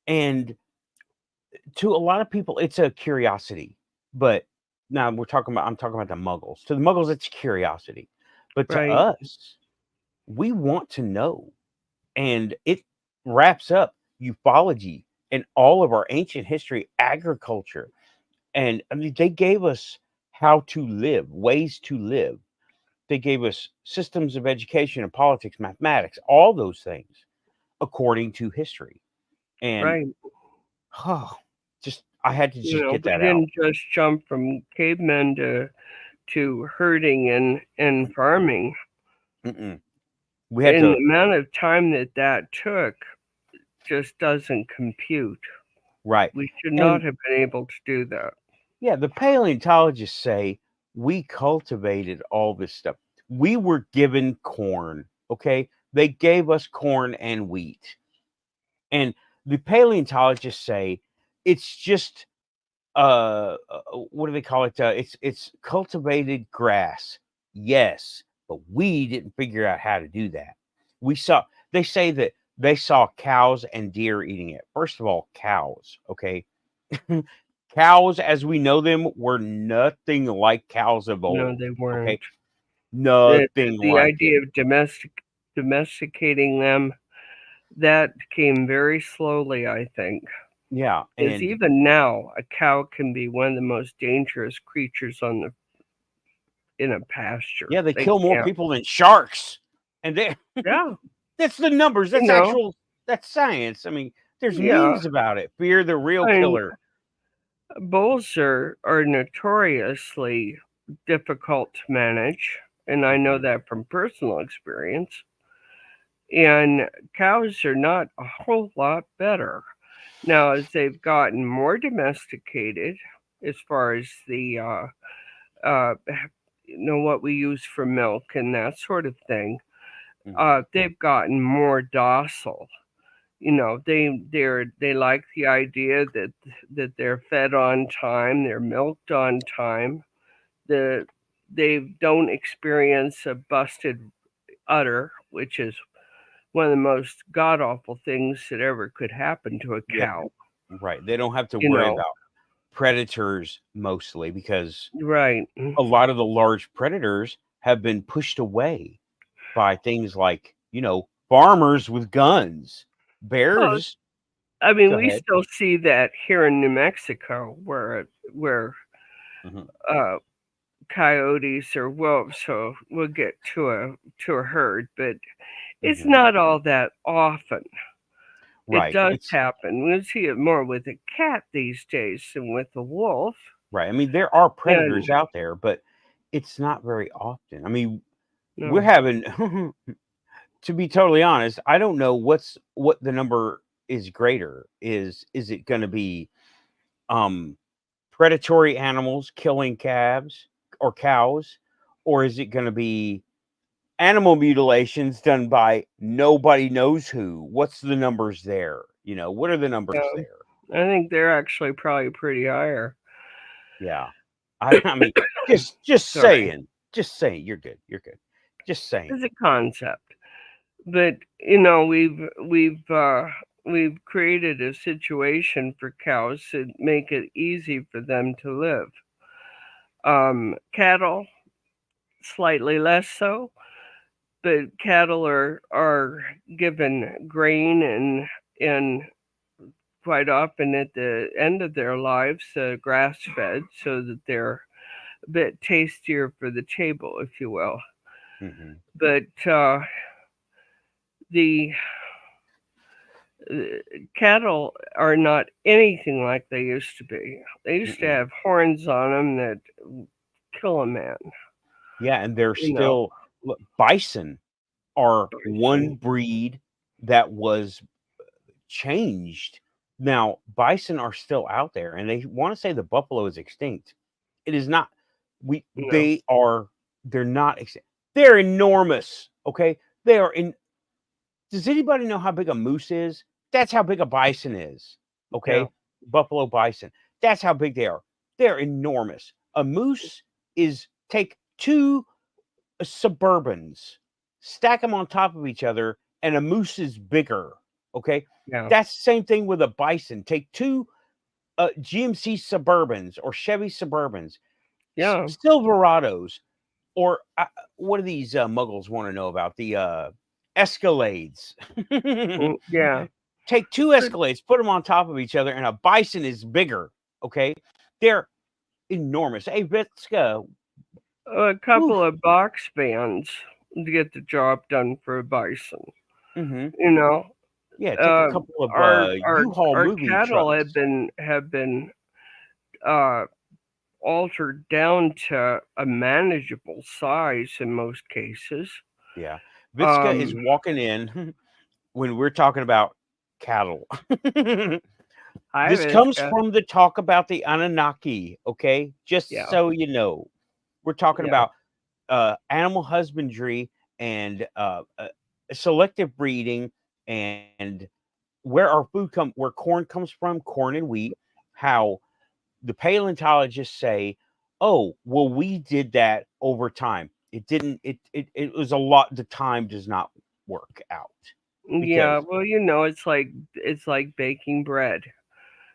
And to a lot of people, it's a curiosity. But now I'm talking about the muggles. To the muggles, it's curiosity. But to right. us, we want to know. And it wraps up ufology and all of our ancient history, agriculture. And I mean, they gave us how to live, ways to live. They gave us systems of education and politics, mathematics, all those things according to history. And Right. oh, just I had to just get We that out. didn't just jump from cavemen to herding and farming. Mm-mm. We had And to the amount of time that took just doesn't compute. right. We should not And have been able to do that. yeah, the paleontologists say we cultivated all this stuff. We were given corn, okay? They gave us corn and wheat. And the paleontologists say it's just what do they call it? It's cultivated grass. Yes, but we didn't figure out how to do that. They say that they saw cows and deer eating it. First of all, cows, okay? Cows, as we know them, were nothing like cows of No, old, they weren't. okay? The, Nothing the like idea it. of domesticating them, that came very slowly, I think. Yeah, Because and even now, a cow can be one of the most dangerous creatures in a pasture. yeah, they They kill more can't. people than sharks. And they Yeah, that's the numbers. you That's know. that's science. I mean, there's Yeah, memes about it. Fear the real I mean, killer. bulls are notoriously difficult to manage, and I know Mhm. that from personal experience. And cows are not a whole lot better. Now, as they've gotten more domesticated, as far as the uh, what we use for milk and that sort of thing, Mhm. they've gotten more docile. They like the idea that they're fed on time, they're milked on time, the they don't experience a busted udder, which is one of the most god awful things that ever could happen to a Yeah, cow. right. They don't have to You worry know, about predators mostly because right? a lot of the large predators have been pushed away by things like, farmers with guns. Well, Bears, I mean, go we ahead. still see that here in New Mexico, where Mhm. uh, coyotes or wolves. So we'll get to a herd, but it's Mhm. not all that often. It Right. does It's happen. We see it more with a cat these days than with a wolf. right. I mean, there are And predators out there, but it's not very often. I mean, we're no, having to be totally honest, I don't know what the number is greater. Is it going to be um predatory animals killing calves or cows, or is it going to be animal mutilations done by nobody knows who? What's the numbers there? What are the numbers um, there? I think they're actually probably pretty higher. Yeah. I mean, just Sorry, saying. Just saying. You're good. You're good. Just saying. it's a concept, but we've created a situation for cows to make it easy for them to live. Cattle slightly less so, but cattle are given grain and quite often at the end of their lives grass fed so that they're a bit tastier for the table, if you will. Hmm. But the cattle are not anything like they used to be. They used to Mm-mm. have horns on them that kill a man. Yeah, and they're You know, still look, bison are one bison. breed that was changed. Now, bison are still out there, and they want to say the buffalo is extinct. It is not. No, They're not extinct. They're enormous. Okay, they are in. Does anybody know how big a moose is? That's how big a bison is. yeah, Okay, buffalo bison. That's how big they are. They're enormous. A moose is take two Suburbans, stack them on top of each other, and a moose is bigger. Okay, yeah, that's the same thing with a bison. Take two GMC Suburbans or Chevy Suburbans, yeah, Silverados, or what do these muggles want to know about? The Escalades. yeah. Take two Escalades, put them on top of each other, and a bison is bigger. Okay, they're enormous. Hey, Vitska, A oof. couple of box fans to get the job done for a bison. Hmm. You know, Yeah, take a uh, couple of U-Haul our moving cattle trucks. have been uh, altered down to a manageable size in most cases. Yeah. Vitska is Um, walking in when we're talking about cattle. Hi, This comes Visca. from the talk about the Anunnaki, okay? Just Yeah, so you know. We're talking yeah, about animal husbandry and selective breeding and where our where corn comes from, corn and wheat, how the paleontologists say, "Oh, well, we did that over time. It didn't. It was a lot. The time does not work out. Yeah, Because well, it's like baking bread.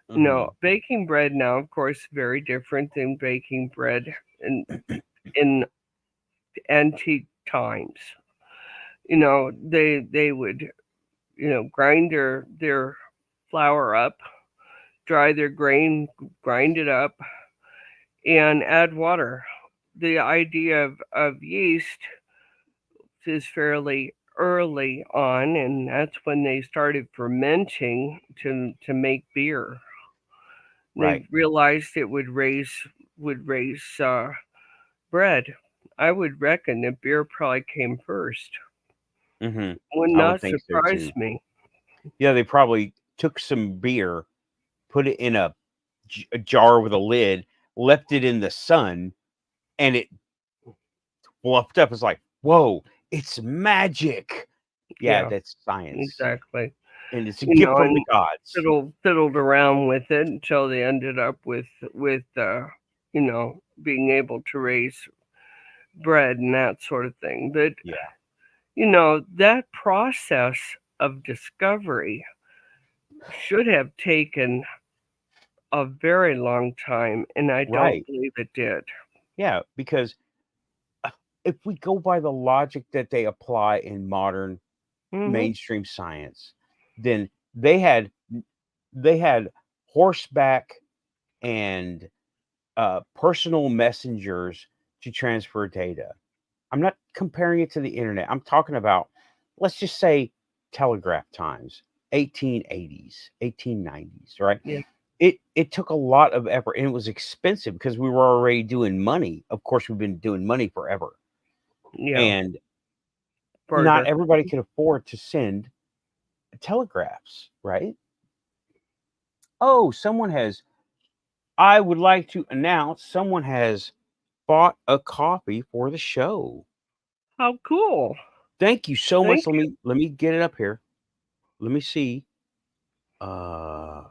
Mhm. Baking bread now, of course, very different than baking bread in antique times. They would grind their flour up, dry their grain, grind it up, and add water. The idea of yeast is fairly early on, and that's when they started fermenting to make beer. They Right. realized it would raise bread. I would reckon that beer probably came first. Mhm. Would I would not think so surprise too. me. Yeah, they probably took some beer, put it in a jar with a lid, left it in the sun, and it fluffed up. It's like, whoa, it's magic. Yeah, Yeah, that's science, exactly. and it's a gift from the And gods. fiddled around with it until they ended up with being able to raise bread and that sort of thing. But Yeah, that process of discovery should have taken a very long time, and I don't right. believe it did. Yeah, because uh, if we go by the logic that they apply in modern Hmm. mainstream science, then they had horseback and personal messengers to transfer data. I'm not comparing it to the internet. I'm talking about, let's just say, telegraph times, 1880s, 1890s, right? Yeah, It took a lot of effort and it was expensive because we were already doing money. Of course, we've been doing money forever. yeah, And not further. everybody could afford to send telegraphs, right? Oh, I would like to announce someone has bought a copy for the show. How cool! Thank you so much. Thank Let me get it up here. Let me see. Uh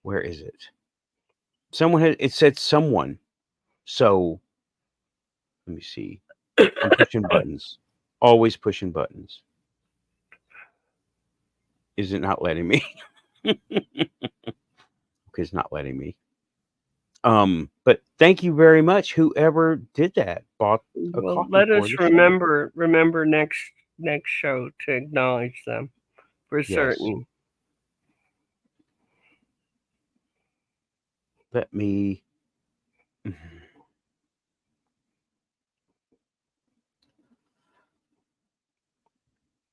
where is it? It said someone. So let me see. I'm pushing buttons. Always pushing buttons. Is it not letting me? Okay, it's not letting me. But thank you very much. Whoever did that bought a Well, copy let for us the show. remember next show to acknowledge them for Yes. certain. Let me.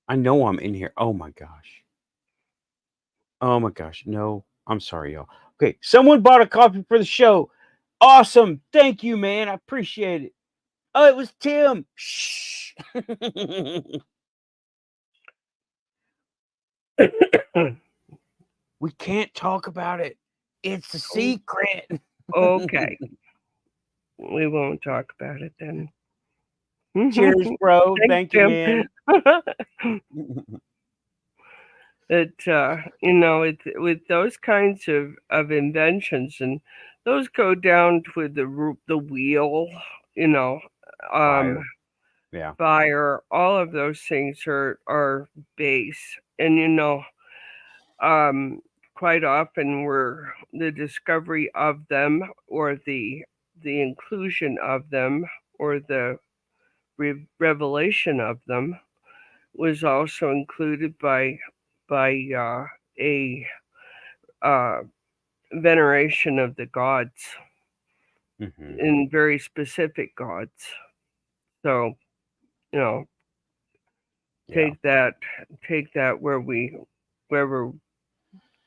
I know I'm in here. Oh my gosh. Oh my gosh. No, I'm sorry, y'all. Okay, someone bought a copy for the show. Awesome. Thank you, man. I appreciate it. Oh, it was Tim. Shh. We can't talk about it. It's a secret. Okay, we won't talk about it then. Cheers, bro. Thanks, Thank you, Tim. man. With those kinds of inventions, and those go down to the wheel, you know, um, Fire. Yeah. fire. All of those things are base, and quite often were the discovery of them, or the inclusion of them, or the revelation of them was also included by a uh, veneration of the gods, Hmm. in very specific gods. So you know, Yeah. take that take that wherever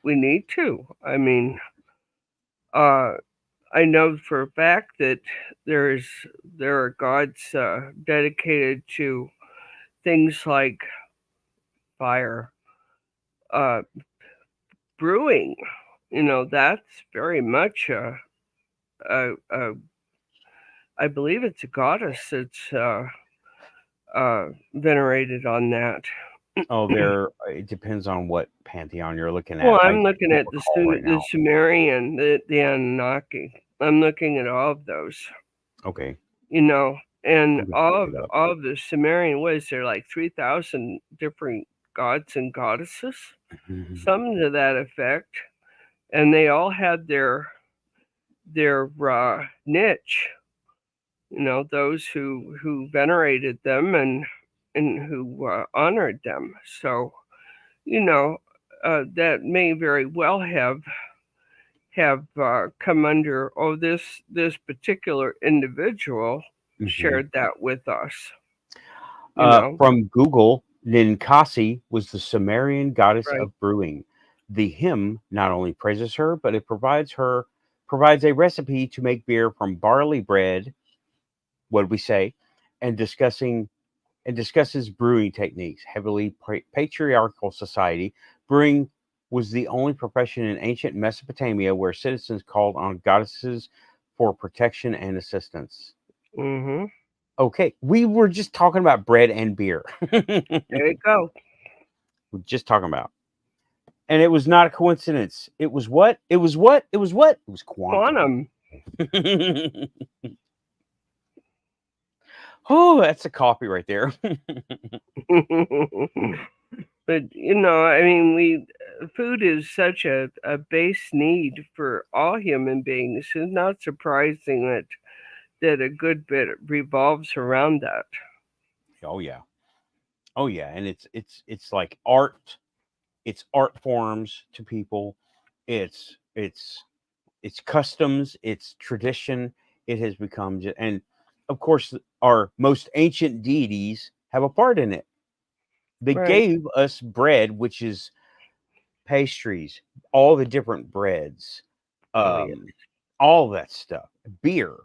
we need to. I mean, uh, I know for a fact that there are gods dedicated to things like fire, uh, brewing. That's very much a I believe it's a goddess that's venerated on that. Oh, it depends on what pantheon you're looking Well, at. I I'm looking can't at recall right The now. Sumerian, the Anunnaki. I'm looking at all of those. Okay. You know, and I'm gonna all look of it up. all of the Sumerian, was there like 3,000 different gods and goddesses, Mhm. something to that effect, and they all had their niche. You know, those who venerated them and who honored them. So, you know, that may very well have come under, oh, this particular individual Mhm. shared that with us. You know, From Google, Ninkasi was the Sumerian goddess right? of brewing. The hymn not only praises her, but it provides a recipe to make beer from barley bread. What did we say? And discusses brewing techniques. Heavily patriarchal society, brewing was the only profession in ancient Mesopotamia where citizens called on goddesses for protection and assistance. Mm-hmm. Okay, we were just talking about bread and beer. There you go. We're just talking about. And it was not a coincidence. It was what? It was what? It was what? It was quantum. Quantum. Oh, that's a copy right there. But you know, I mean, food is such a base need for all human beings. It's not surprising that a good bit revolves around that. Oh yeah. Oh yeah. And it's like art. It's art forms to people. It's customs. It's tradition. It has become and of course our most ancient deities have a part in it. They Right. gave us bread, which is pastries, all the different breads, Oh yeah. all that stuff, beer,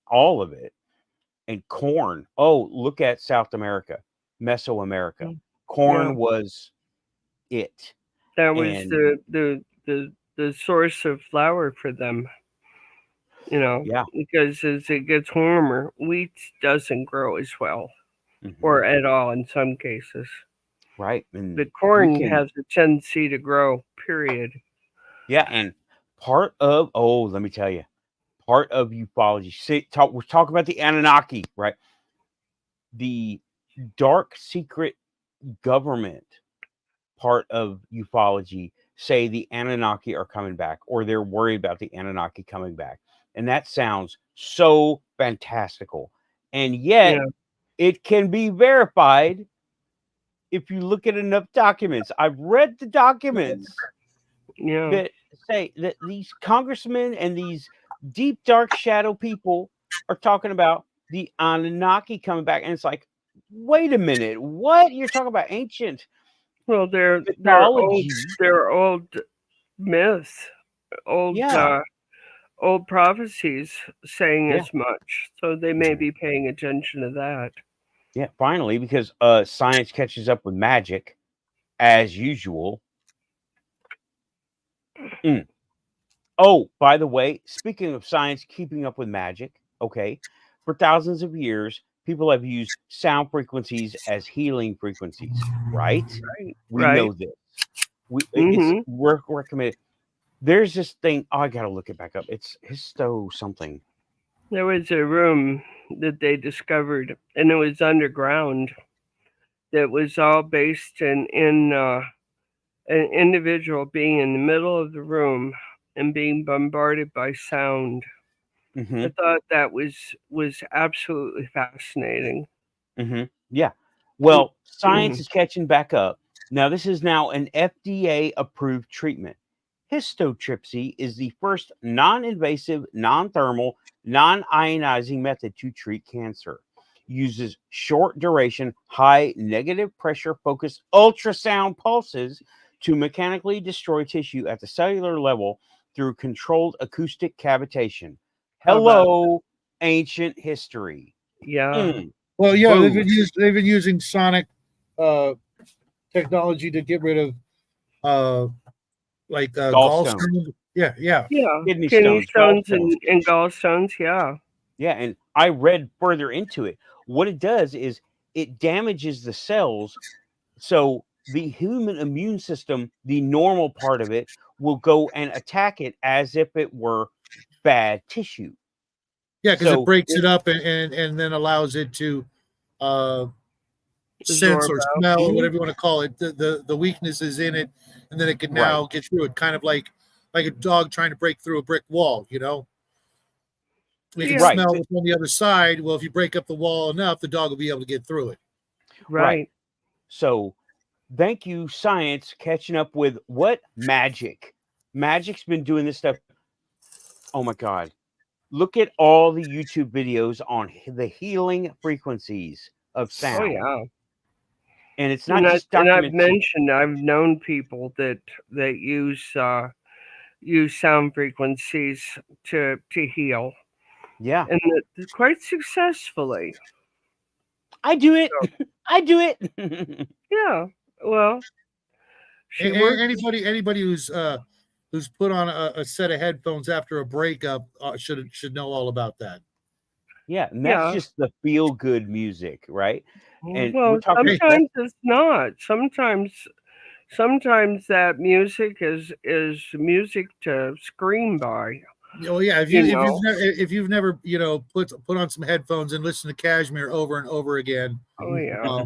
all of it, and corn. Oh, look at South America, Mesoamerica. Yeah. Corn was it. That was And the source of flour for them. You know, yeah, because as it gets warmer, wheat doesn't grow as well, mhm, or at all in some cases. right. And But we corn can, has a tendency to grow. Period. yeah, and let me tell you, part of ufology. We're talking about the Anunnaki, right? The dark secret government part of ufology say the Anunnaki are coming back, or they're worried about the Anunnaki coming back. And that sounds so fantastical. And yet Yeah. it can be verified if you look at enough documents. I've read the documents Yeah. that say that these congressmen and these deep, dark shadow people are talking about the Anunnaki coming back. And it's like, wait a minute, what? You're talking about ancient Well, they're mythology. old myths, old Yeah. old prophecies saying Yeah. as much. So they may be paying attention to that. Yeah, finally, because science catches up with magic as usual. Mm. Oh, by the way, speaking of science keeping up with magic, okay, for thousands of years, people have used sound frequencies as healing frequencies, right? Right. We Right. know this. It's Mm-hmm. recommended. There's this thing. Oh, I gotta look it back up. It's histo something. There was a room that they discovered, and it was underground. That was all based in an individual being in the middle of the room and being bombarded by sound. Mm-hmm. I thought that was absolutely fascinating. Mm-hmm. Yeah. Well, science Mhm. is catching back up. Now, this is now an FDA approved treatment. Histotripsy is the first non invasive, non thermal, non ionizing method to treat cancer. Uses short duration, high negative pressure focused ultrasound pulses to mechanically destroy tissue at the cellular level through controlled acoustic cavitation. How about Hello, ancient history. yeah? Mm, Well, yeah, boom. they've been using sonic technology to get rid of Gallstones, gallstones. Yeah, yeah. Yeah, kidney kidney stones, stones gallstones. and gallstones. Yeah, Yeah, and I read further into it. What it does is it damages the cells. So the human immune system, the normal part of it, will go and attack it as if it were bad tissue. Yeah, because it So breaks it up and then allows it to uh sense or Zorbo. smell, Mhm. whatever you want to call it, the weakness is in it, and then it can now get through it, kind of like a dog trying to break through a brick wall, you know. We can Yeah. Right. smell what's on the other side. Well, if you break up the wall enough, the dog will be able to get through it. Right. So thank you, science, catching up with what magic. Magic's been doing this stuff. Oh my God. Look at all the YouTube videos on the healing frequencies of Oh sound. yeah. And it's not just And I've documented. mentioned, I've known people that use sound frequencies to heal, Yeah. and quite successfully. I do it. So, I do it. yeah. Well, she worked. Anybody who's put on a set of headphones after a breakup should know all about that. Yeah, and that's Yeah. just the feel good music, right? And Well, we're talking sometimes it's not. Sometimes that music is music to scream by. Oh yeah, You know. if you've never put on some headphones and listen to Kashmir over and over again, Oh yeah.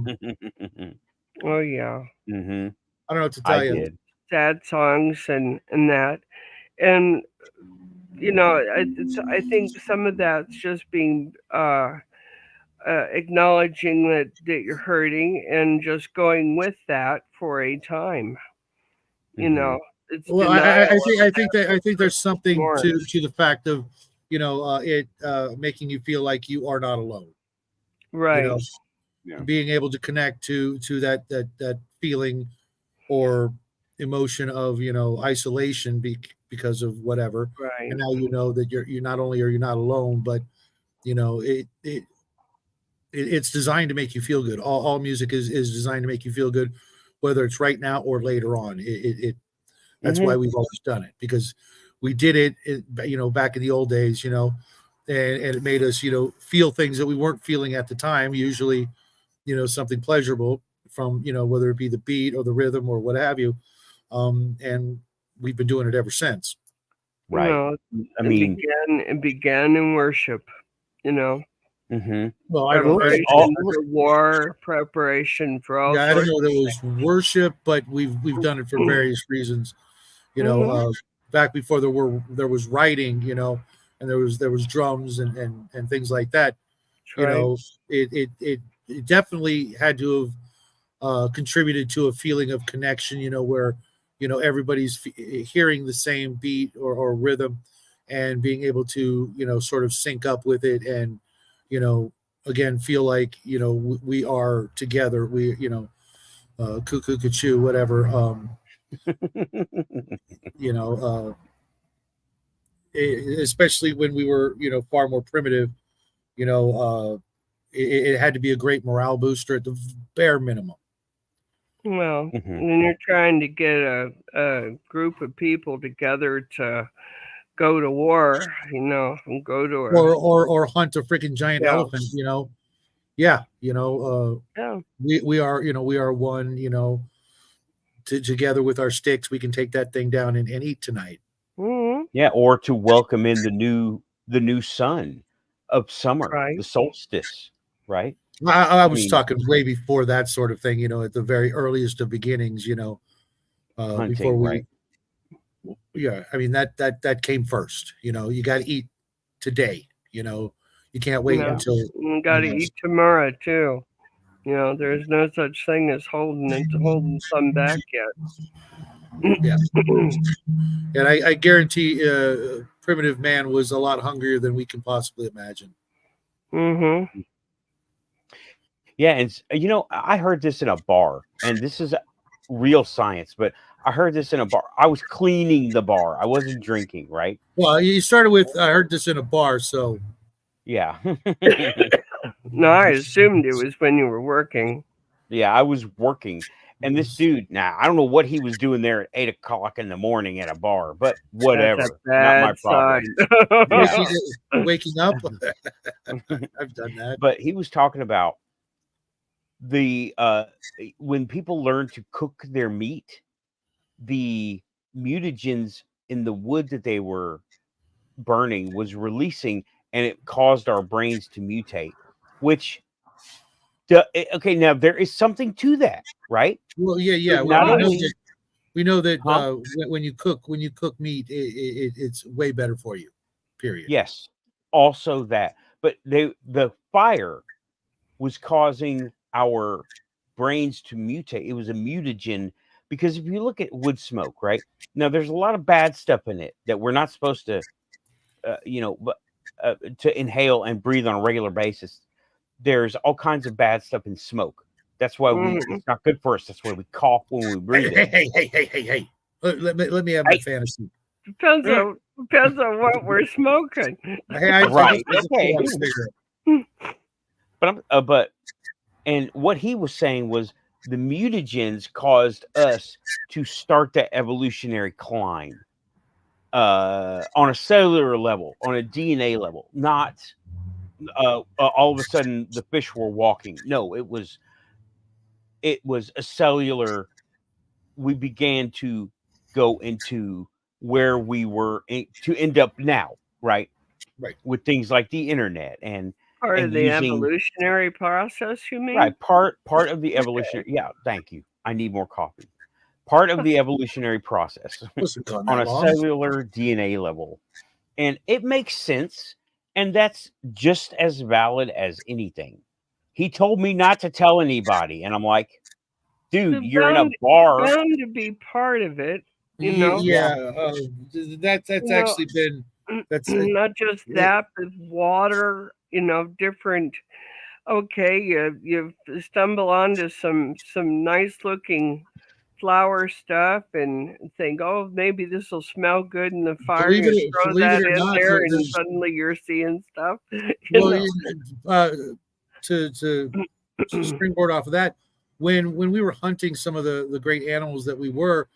Oh yeah. hmm I don't know what to I tell you. did. Sad songs and that, and I think some of that's just being acknowledging that you're hurting and just going with that for a time. You Mhm. know, it's Well, denial. I think there's something More. to the fact of it making you feel like you are not alone. Right. You know, Yeah. being able to connect to that feeling or emotion of isolation because of whatever, Right. and now you know that you're not only are you not alone, but it's designed to make you feel good. All music is designed to make you feel good, whether it's right now or later on. That's why we've always done it, because we did it back in the old days, and it made us feel things that we weren't feeling at the time, usually something pleasurable from whether it be the beat or the rhythm or what have you, and we've been doing it ever since. Right. I mean, it began in worship. mhm. Well, I don't Preparation all- for war, preparation for all yeah, I don't sorts. know that it was worship, but we've done it for various reasons. Back before there was writing, and there was drums and things like that. That's right. It definitely had to have contributed to a feeling of connection, where everybody's hearing the same beat or rhythm and being able to sort of sync up with it, and again feel like we are together. We cuckoo cuckoo whatever, especially when we were far more primitive. It had to be a great morale booster at the bare minimum. Well, Mhm. when you're trying to get a group of people together to go to war, and go to a or hunt a freaking giant Yeah. elephant, yeah, yeah. we are one, together with our sticks, we can take that thing down and eat tonight. Mm-hmm. Yeah, or to welcome in the new sun of summer, Right. the solstice, right? I was mean- talking way before that sort of thing, at the very earliest of beginnings, Hunting, before we, right? yeah, I mean that came first. You got to eat today. You can't wait Yeah. until You got to eat tomorrow too. There's no such thing as holding some back yet. Yeah. And I guarantee primitive man was a lot hungrier than we can possibly imagine. Mm-hmm. Yeah, and I heard this in a bar, and this is real science, but I heard this in a bar. I was cleaning the bar. I wasn't drinking, right? Well, you started with, I heard this in a bar, so Yeah. No, I assumed it was when you were working. Yeah, I was working, and this dude, now I don't know what he was doing there at 8:00 in the morning at a bar, but whatever, That's a not my bad problem. sign. waking up. I've done that. But he was talking about the when people learn to cook their meat, the mutagens in the wood that they were burning was releasing, and it caused our brains to mutate, which Okay, now there is something to that, right? Well, yeah. But not only, We know that Huh? when you cook meat, it's way better for you. Period. yes, also that, but the fire was causing our brains to mutate. It was a mutagen because if you look at wood smoke, right now, there's a lot of bad stuff in it that we're not supposed to, but to inhale and breathe on a regular basis. There's all kinds of bad stuff in smoke. That's why it's not good for us. That's why we cough when we breathe it. Hey. Let me have my fantasy. Depends on what we're smoking. Right. Okay. But and what he was saying was the mutagens caused us to start that evolutionary climb on a cellular level, on a DNA level, not all of a sudden the fish were walking. No, it was a cellular. We began to go into where we were to end up now, right? Right. With things like the internet and Part of the using, evolutionary process, you mean? right, part of the evolutionary. Yeah, thank you. I need more coffee. Part of the evolutionary process on a cellular DNA level, and it makes sense, and that's just as valid as anything. He told me not to tell anybody, and I'm like, dude, you're in a bar. Bound to be part of it, you know. Yeah, that's actually been that's not just that, but water, different. Okay, you stumble onto some nice looking flower stuff and think, oh, maybe this will smell good in the fire. Believe and it throw or that in not, there, and suddenly you're seeing stuff. To springboard off of that, when we were hunting some of the great animals that we were,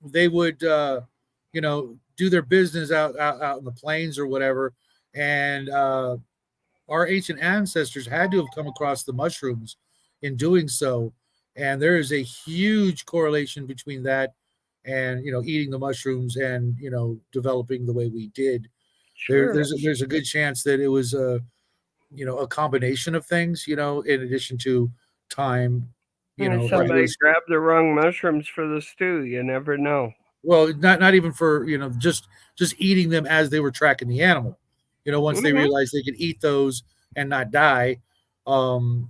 they would do their business out in the plains or whatever, and our ancient ancestors had to have come across the mushrooms in doing so, and there is a huge correlation between that and eating the mushrooms and developing the way we did. Sure. There's a good chance that it was a combination of things, in addition to time. Somebody grabbed the wrong mushrooms for the stew. You never know. Well, not even for just eating them as they were tracking the animal. Once they realized they could eat those and not die, and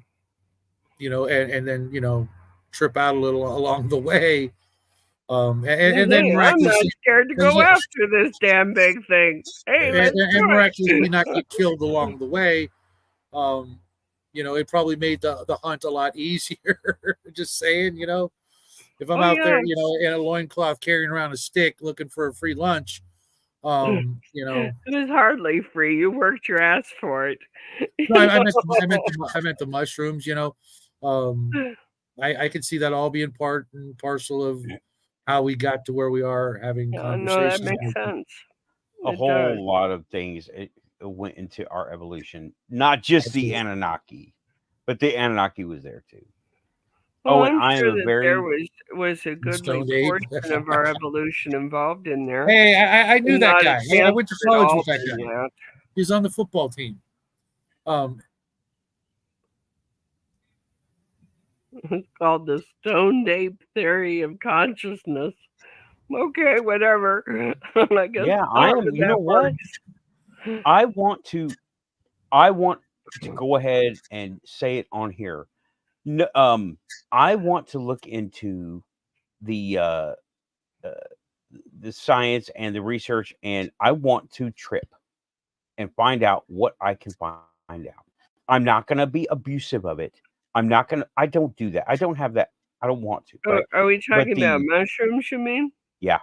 then trip out a little along the way. And then I'm not scared to go after this damn big thing. Hey, and miraculously not get killed along the way. It probably made the hunt a lot easier. Just saying, if I'm out there, in a loincloth carrying around a stick looking for a free lunch, it was hardly free. You worked your ass for it. No, I meant the mushrooms. I could see that all being part and parcel of how we got to where we are having conversations. No, that makes sense. A whole lot of things went into our evolution, not just the Anunnaki, but the Anunnaki was there too. Well, I'm sure that there was a goodly portion of our evolution involved in there. Hey, I knew that guy. I went to college with that guy. He's on the football team. It's called the Stoned Ape Theory of Consciousness. Okay, whatever. I guess. Yeah, I am. You know what? I want to go ahead and say it on here. No, I want to look into the science and the research, and I want to trip and find out what I can find out. I'm not going to be abusive of it. I don't do that. I don't have that. I don't want to. Right? Are we talking about mushrooms, you mean? Yeah.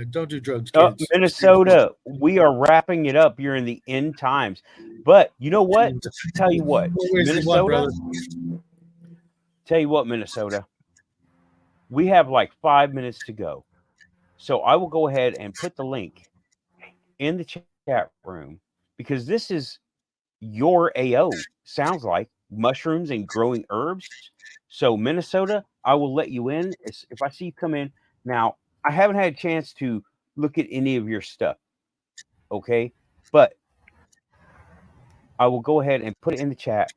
Don't do drugs, kids. Minnesota, we are wrapping it up. You're in the end times. But you know what? Tell you what, Minnesota, we have like 5 minutes to go. So I will go ahead and put the link in the chat room because this is your AO. Sounds like mushrooms and growing herbs. So Minnesota, I will let you in if I see you come in. Now, I haven't had a chance to look at any of your stuff. Okay. But I will go ahead and put it in the chat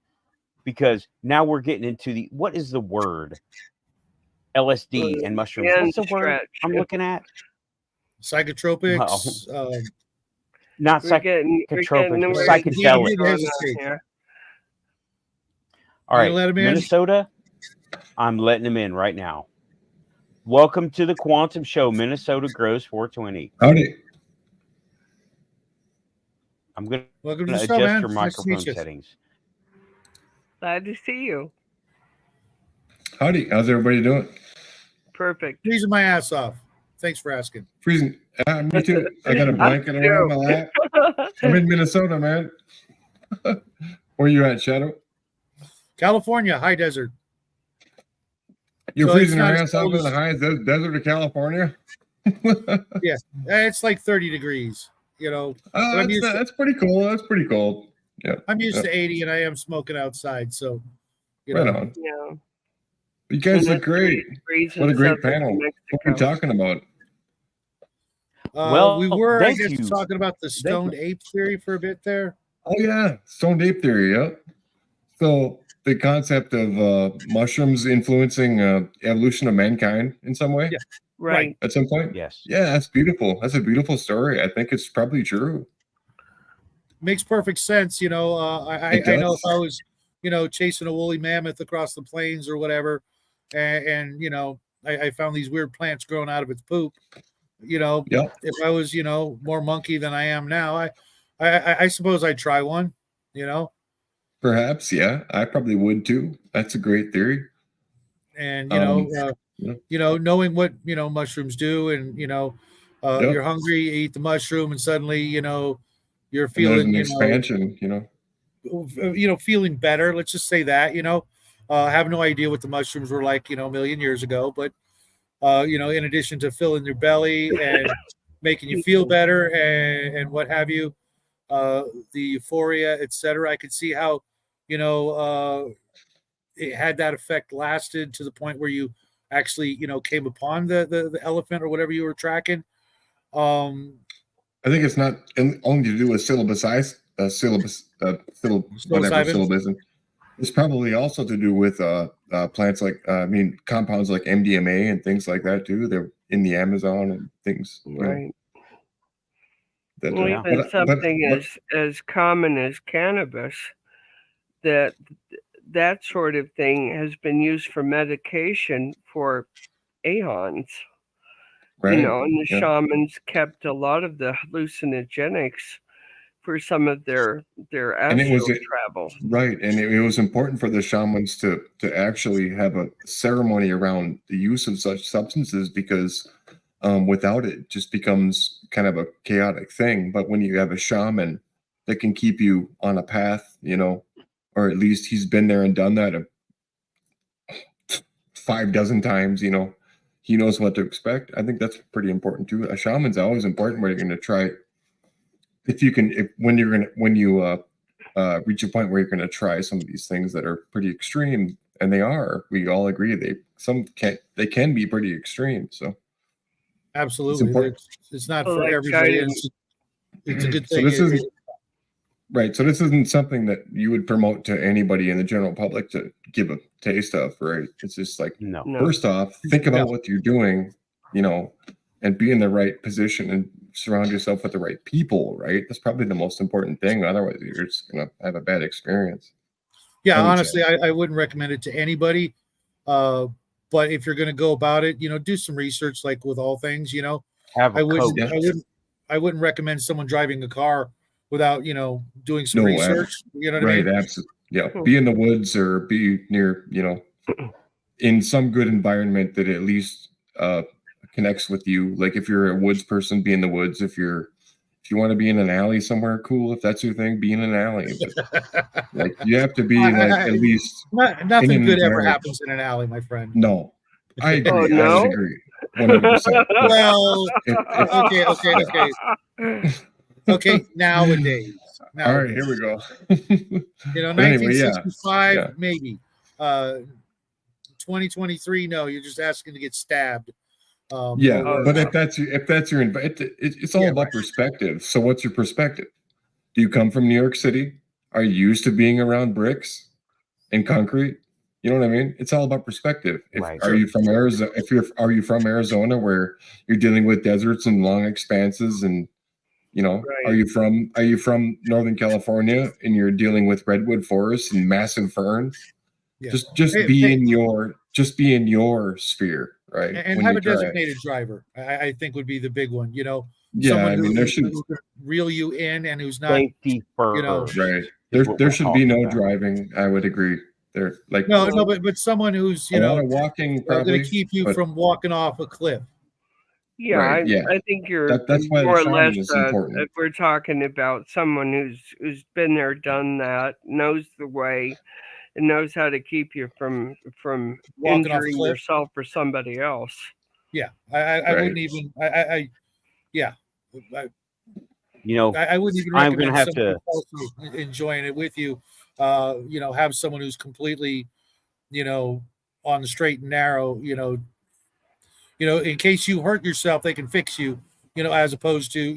because now we're getting into what is the word? LSD and mushrooms. And What's the word stretch. I'm looking at? Psychotropics. Not We're getting psychotropics, we're but getting psychedelic. going on here. All You right, gonna let him in? Minnesota, I'm letting him in right now. Welcome to the Quantum Show, Minnesota Grows 420. Howdy. I'm going Welcome to to the show, adjust man. your Nice to meet microphone you. settings. Glad to see you. Howdy. How's everybody doing? Perfect. Freezing my ass off. Thanks for asking. Freezing. Me too. I got a blanket around my lap. I'm in Minnesota, man. Where you at, Shadow? California, high desert. You're So freezing it's your not ass as off cold in the high desert of California? It's like 30 degrees, you know. Oh, I'm used to- that's pretty cool. That's pretty cold. Yeah. I'm used Yeah. to 80 and I am smoking outside, so you Right know. on. Yeah. You guys And look great. degrees What a in great southern panel. New What are we Mexico. talking about? Well, we were, I thank guess, you. talking about the stoned ape theory for a bit there. Oh, yeah. Stoned ape theory. Yeah. So the concept of mushrooms influencing evolution of mankind in some way. Yeah. Right. At some point. Yes. Yeah, that's beautiful. That's a beautiful story. I think it's probably true. Makes perfect sense, you know. I know if I was, you know, chasing a woolly mammoth across the plains or whatever, and you know, I found these weird plants growing out of its poop. You know, Yep. if I was, you know, more monkey than I am now, I suppose I'd try one. You know, Perhaps, yeah. I probably would too. That's a great theory. and you know, yeah. you know, knowing what you know mushrooms do, and you know, Yep. you're hungry, you eat the mushroom, and suddenly, you know, you're And there's feeling, an expansion, you know, feeling better. Let's just say that, you know, I have no idea what the mushrooms were like, you know, a million years ago, but you know, in addition to filling your belly and making you feel better and what have you, the euphoria, etc. I could see how, you know, it had that effect lasted to the point where you actually, you know, came upon the elephant or whatever you were tracking. I think it's not only to do with syllabus, syllabus. It's probably also to do with plants like, compounds like MDMA and things like that too. They're in the Amazon and things. Right. That, well, even something as common as cannabis, that sort of thing has been used for medication for aeons. right. You know, and the shamans kept a lot of the hallucinogenics for some of their astral travel. Right, and it was important for the shamans to actually have a ceremony around the use of such substances because without it just becomes kind of a chaotic thing. But when you have a shaman that can keep you on a path, you know, or at least he's been there and done that 5 dozen times, you know, he knows what to expect. I think that's pretty important too. A shaman's always important where you're going to try. When you reach a point where you're going to try some of these things that are pretty extreme, and they are, we all agree they can be pretty extreme. So absolutely, it's not for everybody. It's a good thing. So this isn't right. So this isn't something that you would promote to anybody in the general public to give a taste of, right? It's just like, no. First off, think about what you're doing, you know, and be in the right position and surround yourself with the right people, right? That's probably the most important thing. Otherwise, you're just going to have a bad experience. Yeah, honestly, I wouldn't recommend it to anybody. But if you're going to go about it, you know, do some research, like with all things, you know. I wouldn't recommend someone driving a car without, you know, doing some research. You know what I mean? Right, absolutely. Yeah, be in the woods or be near, you know, in some good environment that at least connects with you. Like if you're a woods person, be in the woods. If you want to be in an alley somewhere, cool. If that's your thing, be in an alley. But, like you have to be at least. Nothing good ever happens in an alley, my friend. No, I agree. Oh, no? I would agree. 100%. Well, okay. Nowadays. All right, here we go. You know, 1965, maybe. 2023, no. You're just asking to get stabbed. But if that's your, it's all about perspective. So what's your perspective? Do you come from New York City? are used to being around bricks and concrete. You know what I mean? It's all about perspective. Right. Are you from Arizona? Are you from Arizona, where you're dealing with deserts and long expanses, and Right. are you from Northern California and you're dealing with redwood forests and massive ferns? Yeah. Just be in your sphere, right? And when have you a designated driver. I think would be the big one. Yeah, Someone I mean, there should who can reel you in and who's not. Safety first. right. is what There we're should be talking no about. driving. I would agree. There, like No, but someone who's a lot of walking, going probably to keep you but- from walking off a cliff. Yeah, Right, yeah. I think you're that's why the more or shaman less. is important. If we're talking about someone who's been there, done that, knows the way, and knows how to keep you from Walking off a injuring cliff? yourself or somebody else. Yeah, I Right. wouldn't even. I You know, I wouldn't even I'm recommend gonna have somebody to. also enjoying it with you. Have someone who's completely, on the straight and narrow. In case you hurt yourself, they can fix you. As opposed to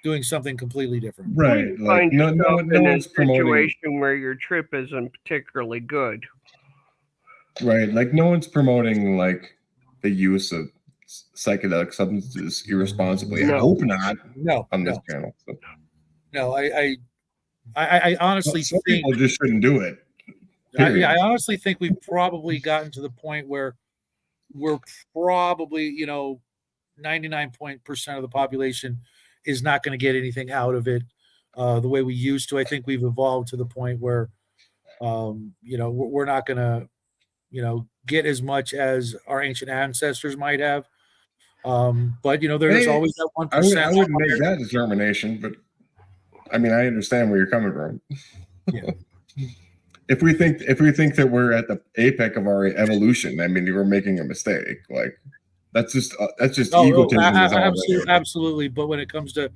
doing something completely different. When Right. you Like find no yourself one, no in a one's promoting. situation where your trip isn't particularly good. Right. Like no one's promoting like the use of psychedelic substances irresponsibly. I No. hope not No, on this no, channel. So, no. I honestly some think. people just shouldn't do it. Period. I honestly think we've probably gotten to the point where we're probably 99% of the population is not going to get anything out of it the way we used to. I think we've evolved to the point where we're not going to get as much as our ancient ancestors might have. But there's Hey, always that I 1%. wouldn't make that determination, but I mean, I understand where you're coming from. Yeah. If we think that we're at the apex of our evolution, I mean, we're making a mistake. Like that's just egotism. Absolutely. But when it comes to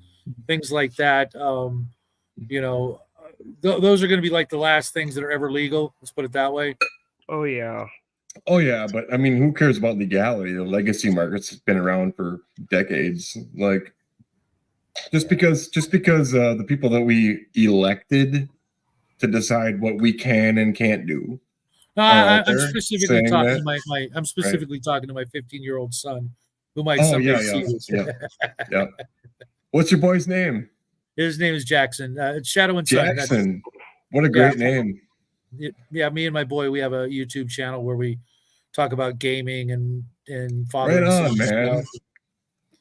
things like that, those are going to be like the last things that are ever legal. Let's put it that way. Oh yeah. Oh yeah, but I mean, who cares about legality? The legacy market's been around for decades. Like just because the people that we elected to decide what we can and can't do. No, I'm specifically talking that, I'm specifically talking to my 15-year-old son, who might Oh someday yeah, see this. yeah. What's your boy's name? His name is Jackson. It's Shadow and Sun. Jackson. What a great name. Yeah, me and my boy, we have a YouTube channel where we talk about gaming and father. Right and on, son man. stuff.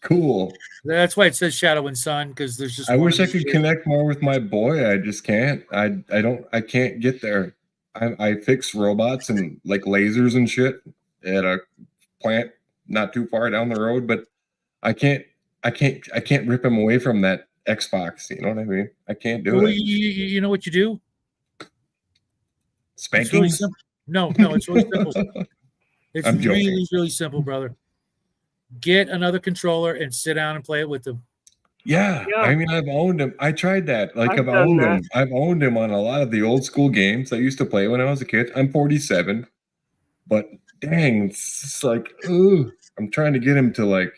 Cool. That's why it says Shadow and Sun, because there's just. I wish I could connect more with my boy. I just can't. I can't get there. I fix robots and like lasers and shit at a plant not too far down the road, but I can't rip him away from that Xbox. You know what I mean? I can't do it. You know what you do? Spankings? Really no, it's really simple. It's I'm joking. really, really simple, brother. Get another controller and sit down and play it with them. Yeah. I mean, I've owned him. I tried that. Like I've owned him. I've owned him on a lot of the old school games I used to play when I was a kid. I'm 47, but dang, it's like, ooh, I'm trying to get him to like.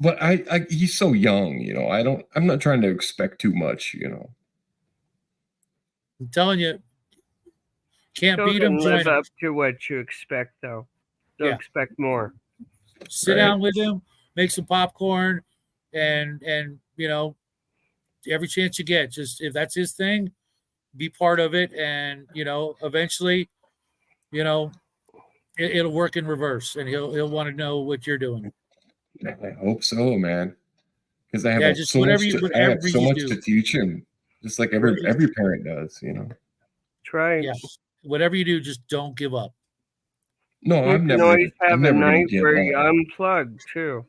But he's so young, I'm not trying to expect too much, I'm telling you, can't beat him. Live up to what you expect, though. Don't expect more. Sit down with him, make some popcorn, and every chance you get, just if that's his thing, be part of it, and eventually, it'll work in reverse, and he'll want to know what you're doing. I hope so, man. Because I have so much to teach him, just like every parent does, Try. Yeah. Whatever you do, just don't give up. No, I'm never. Always have a night where you unplug too.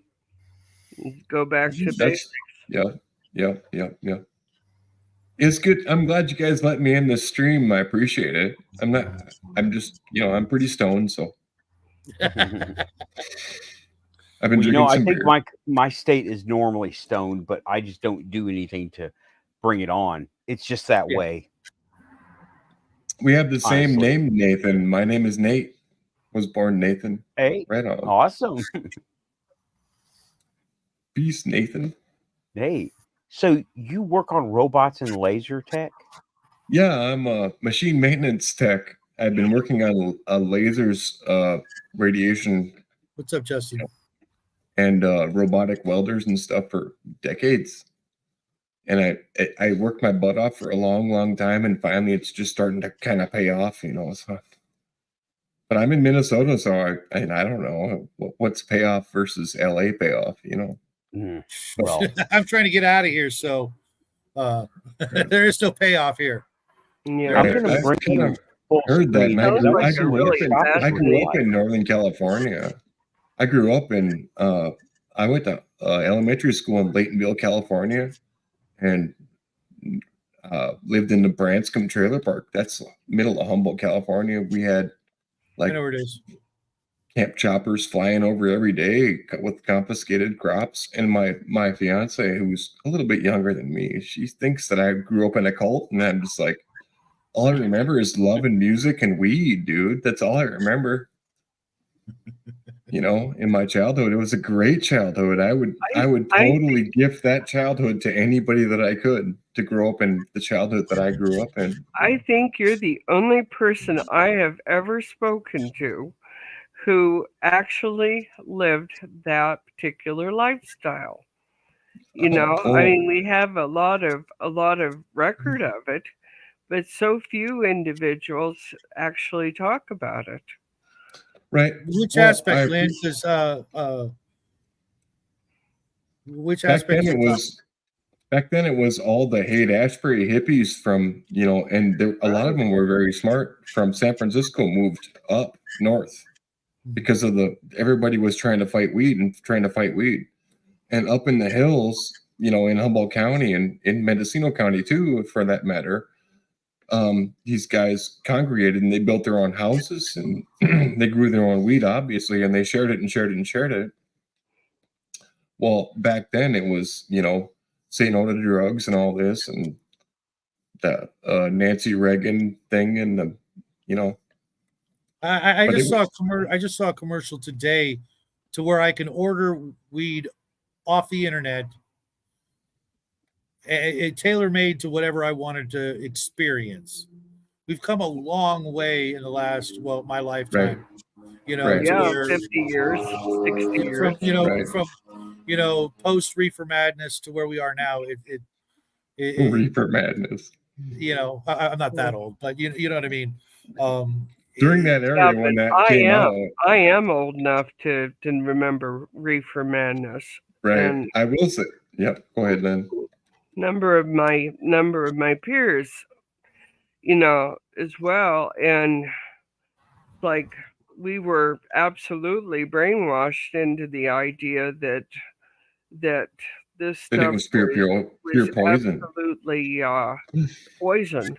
Go back to basics. Yeah. It's good. I'm glad you guys let me in this stream. I appreciate it. I'm just, I'm pretty stoned, so. I've been drinking I some think beer. my state is normally stoned, but I just don't do anything to bring it on. It's just that way. We have the same name, Nathan. My name is Nate. Was born Nathan. Hey, right on. Awesome. Peace, Nathan. Hey, So you work on robots and laser tech? Yeah, I'm a machine maintenance tech. I've been working on lasers, radiation, What's up, Justin? and robotic welders and stuff for decades. And I worked my butt off for a long time, and finally it's just starting to kind of pay off, you know. So, but I'm in Minnesota, so I don't know what's payoff versus LA payoff, you know. Well, I'm trying to get out of here, so there is no payoff here. Yeah. I'm going to I've bring kind you of full heard that, screen. and I Sounds grew, like I a grew really up in I grew up fascinating- in Northern California. I grew up in I went to elementary school in Laytonville, California, and lived in the Branscombe Trailer Park. That's middle of Humboldt, California. We had I like know where it is. camp choppers flying over every day with confiscated crops. And my fiance, who's a little bit younger than me, she thinks that I grew up in a cult, and I'm just like, all I remember is love and music and weed, dude. That's all I remember. You know, in my childhood, it was a great childhood. I would totally gift that childhood to anybody that I could, to grow up in the childhood that I grew up in. I think you're the only person I have ever spoken to who actually lived that particular lifestyle. You know, cool. I mean, we have a lot of record of it, but so few individuals actually talk about it. Right. Which Well, aspect, Lynn? Because which back aspect? then it was all the Haight-Ashbury hippies from, you know, and a lot of them were very smart, from San Francisco, moved up north because of everybody was trying to fight weed. And up in the hills, you know, in Humboldt County and in Mendocino County too, for that matter, these guys congregated and they built their own houses, and they grew their own weed, obviously, and they shared it. Well, back then it was, you know, say no to drugs and all this, and the Nancy Reagan thing, and the, you know. I just saw a commercial today to where I can order weed off the internet, tailor made to whatever I wanted to experience. We've come a long way in the last, my lifetime. You know, Right. Yeah, where 50 years, 60 years. Right. Post Reefer Madness to where we are now. Reefer Madness. You know, I'm not that old, but you know what I mean. During that area when that came out, I am old enough to remember Reefer Madness. right? And I will say, yep. Go ahead, Lynn. Number of my peers, you know, as well, and like we were absolutely brainwashed into the idea that this stuff it was pure poison. absolutely poison.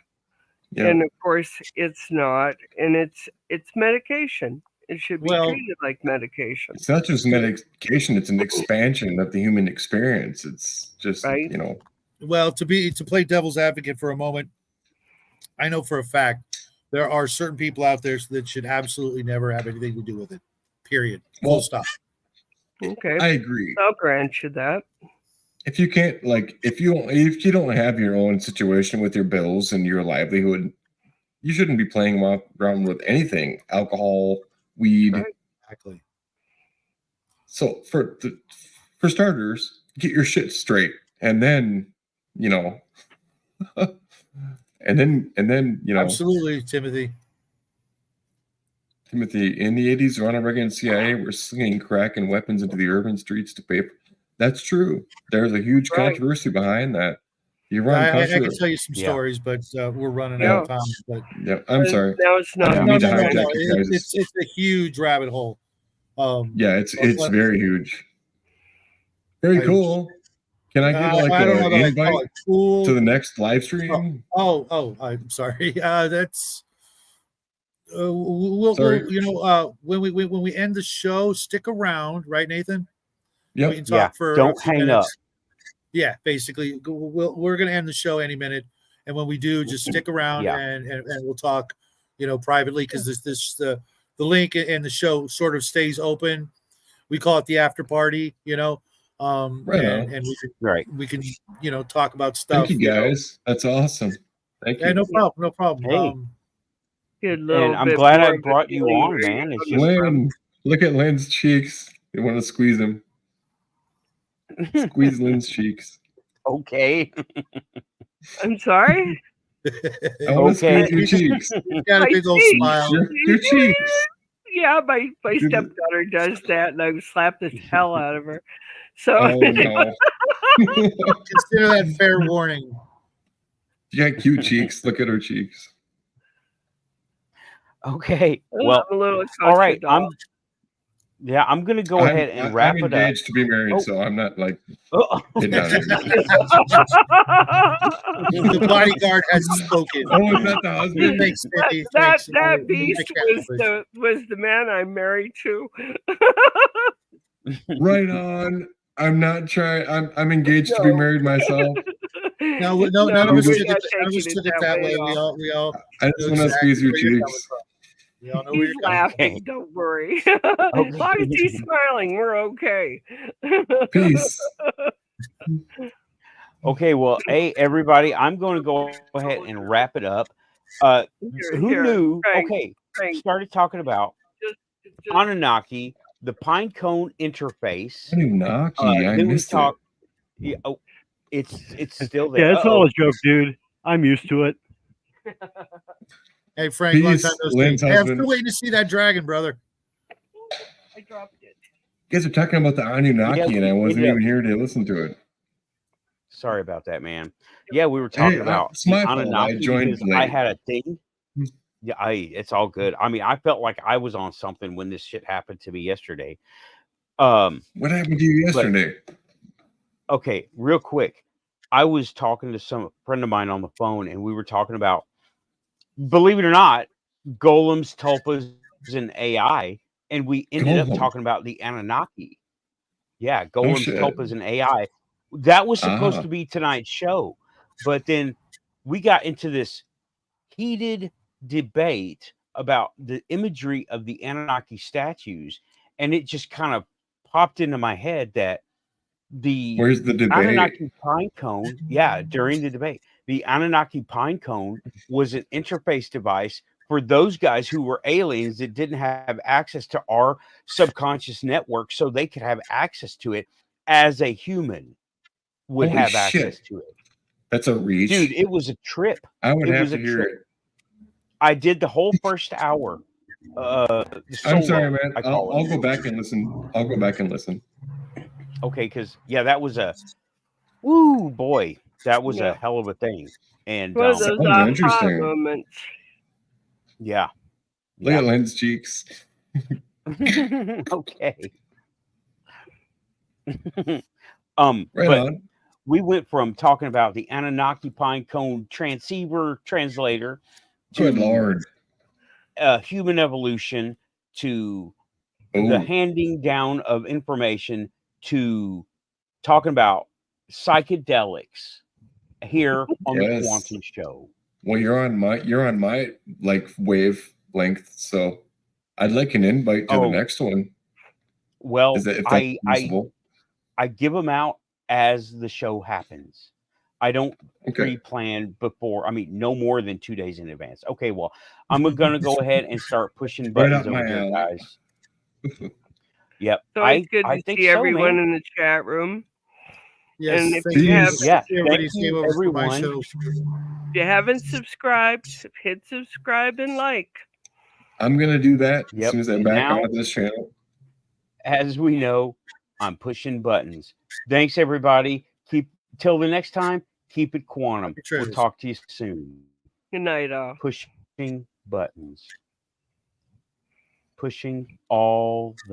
Yeah. And of course it's not, and it's medication. It should be treated like medication. It's not just medication, it's an expansion of the human experience. It's just, right. You know. Well, to play devil's advocate for a moment, I know for a fact there are certain people out there that should absolutely never have anything to do with it. Period. Full stop. Okay. I agree. I'll grant you that. If you can't, like, if you don't have your own situation with your bills and your livelihood, you shouldn't be playing around with anything, alcohol, weed. Right. Exactly. So for starters, get your shit straight, and then, you know, and then you know. Absolutely, Timothy. In the 80s, Ronald Reagan and CIA were slinging crack and weapons into the urban streets to pay. That's true. There's a huge controversy behind that. I can tell you some stories, but we're running out of time. But yeah, I'm sorry. Now it's not. No. It's a huge rabbit hole. Yeah, it's very huge. Very cool. Can I get like an invite to the next live stream? I'm sorry. That's we'll you know, when we end the show, stick around, right, Nathan? Yep. We can talk for don't hang minutes. up. Yeah, basically, we're going to end the show any minute, and when we do, just stick around and we'll talk, you know, privately, because the link in the show sort of stays open. We call it the after party, you know. Right on. and Right. we can talk about stuff. Thank you guys. That's awesome. Thank you. Yeah, no problem. No problem. Hey. Get a little And I'm bit glad more I of a brought you feeling on, where man. you're It's coming just from. Lynn, look at Lynn's cheeks. You want to squeeze him. Squeeze Lynn's cheeks. okay. I'm sorry. I want to Okay. squeeze your cheeks. He's got a big old cheeks. smile. Your cheeks. Yeah, my Did it- stepdaughter does that, and I slap the hell out of her. So Oh no. Consider that fair warning. You got cute cheeks. Look at her cheeks. Okay. Well, I'm a little all right. doll. I'm gonna go ahead and wrap I'm it up. engaged to be married, Oh. so I'm not like Oh. hitting on you. The bodyguard has spoken. Oh, is that the It husband? makes Cindy that think so. beast was the man I'm married to. Right on. I'm not trying. I'm engaged to be married myself. No, none of us we're took not it that way. We all I just know want to exactly squeeze your where you're coming cheeks. from. We all know where He's you're coming laughing. Okay. Don't worry. As long as he's smiling, we're okay. Peace. Okay. Well, hey, everybody, I'm going to go ahead and wrap it up. Who Here, knew? Frank, Okay. Frank, Started talking about just Annunaki, the pine cone interface. Annunaki. I Then we missed it. talked. Yeah, it's still there. Yeah, it's all a joke, dude. I'm used to it. Hey, Frank, long Peace, time no see. Lynn's Hey, I'm husband. still waiting to see that dragon, brother. I dropped it. You guys are talking about the Anunnaki, Yeah, and I wasn't yeah. even here to listen to it. Sorry about that, man. Yeah, we were talking about it's the my fault. I Anunnaki joined because I late. had a thing. Yeah, it's all good. I mean, I felt like I was on something when this shit happened to me yesterday. What happened to you yesterday? Okay, real quick. I was talking to some friend of mine on the phone, and we were talking about, believe it or not, golems, tulpas, and AI, and we ended up Golem. talking about the Anunnaki. Yeah, golems, shit. tulpas, and AI. That was supposed Ah. to be tonight's show, but then we got into this heated debate about the imagery of the Anunnaki statues, and it just kind of popped into my head that the Where's the debate? Anunnaki pine cone, during the debate, the Anunnaki pine cone was an interface device for those guys who were aliens that didn't have access to our subconscious network, so they could have access to it as a human would Holy have shit. access to it. That's a reach. Dude, it was a trip. I would It have was to a hear trip. it. I did the whole first hour. I'm Solo, sorry, man. I call I'll it. go back and listen. I'll go back and listen. Okay, because that was a woo boy. That was Yeah. a hell of a thing. And One of those Sounds aha interesting. moments. yeah. Look at Lynn's cheeks. Okay. Right but on. we went from talking about the Anunnaki pine cone transceiver translator Good to Lord. human evolution to the Oh, handing down of information to talking about psychedelics here on the Yes. Quantum Show. well, you're on my like wavelength, so I'd like an invite to the next one. Well, Is that if that's possible? I give them out as the show happens. I don't Okay. pre-plan before. I mean, no more than 2 days in advance. Okay, well, I'm gonna go ahead and start pushing Right buttons up my over here, alley. guys. Yep, So it's good I to think see so, everyone man. in the chat room. Yes, And if thank you you. have- Yeah, Everybody thank came you, over for my everyone. show. If you haven't subscribed, hit subscribe and like. I'm gonna do that as Yep. soon as I And back now- onto this channel. As we know, I'm pushing buttons. Thanks, everybody. Till the next time. Keep it quantum. Happy We'll trails. talk to you soon. Good night, all. Pushing buttons. Pushing all the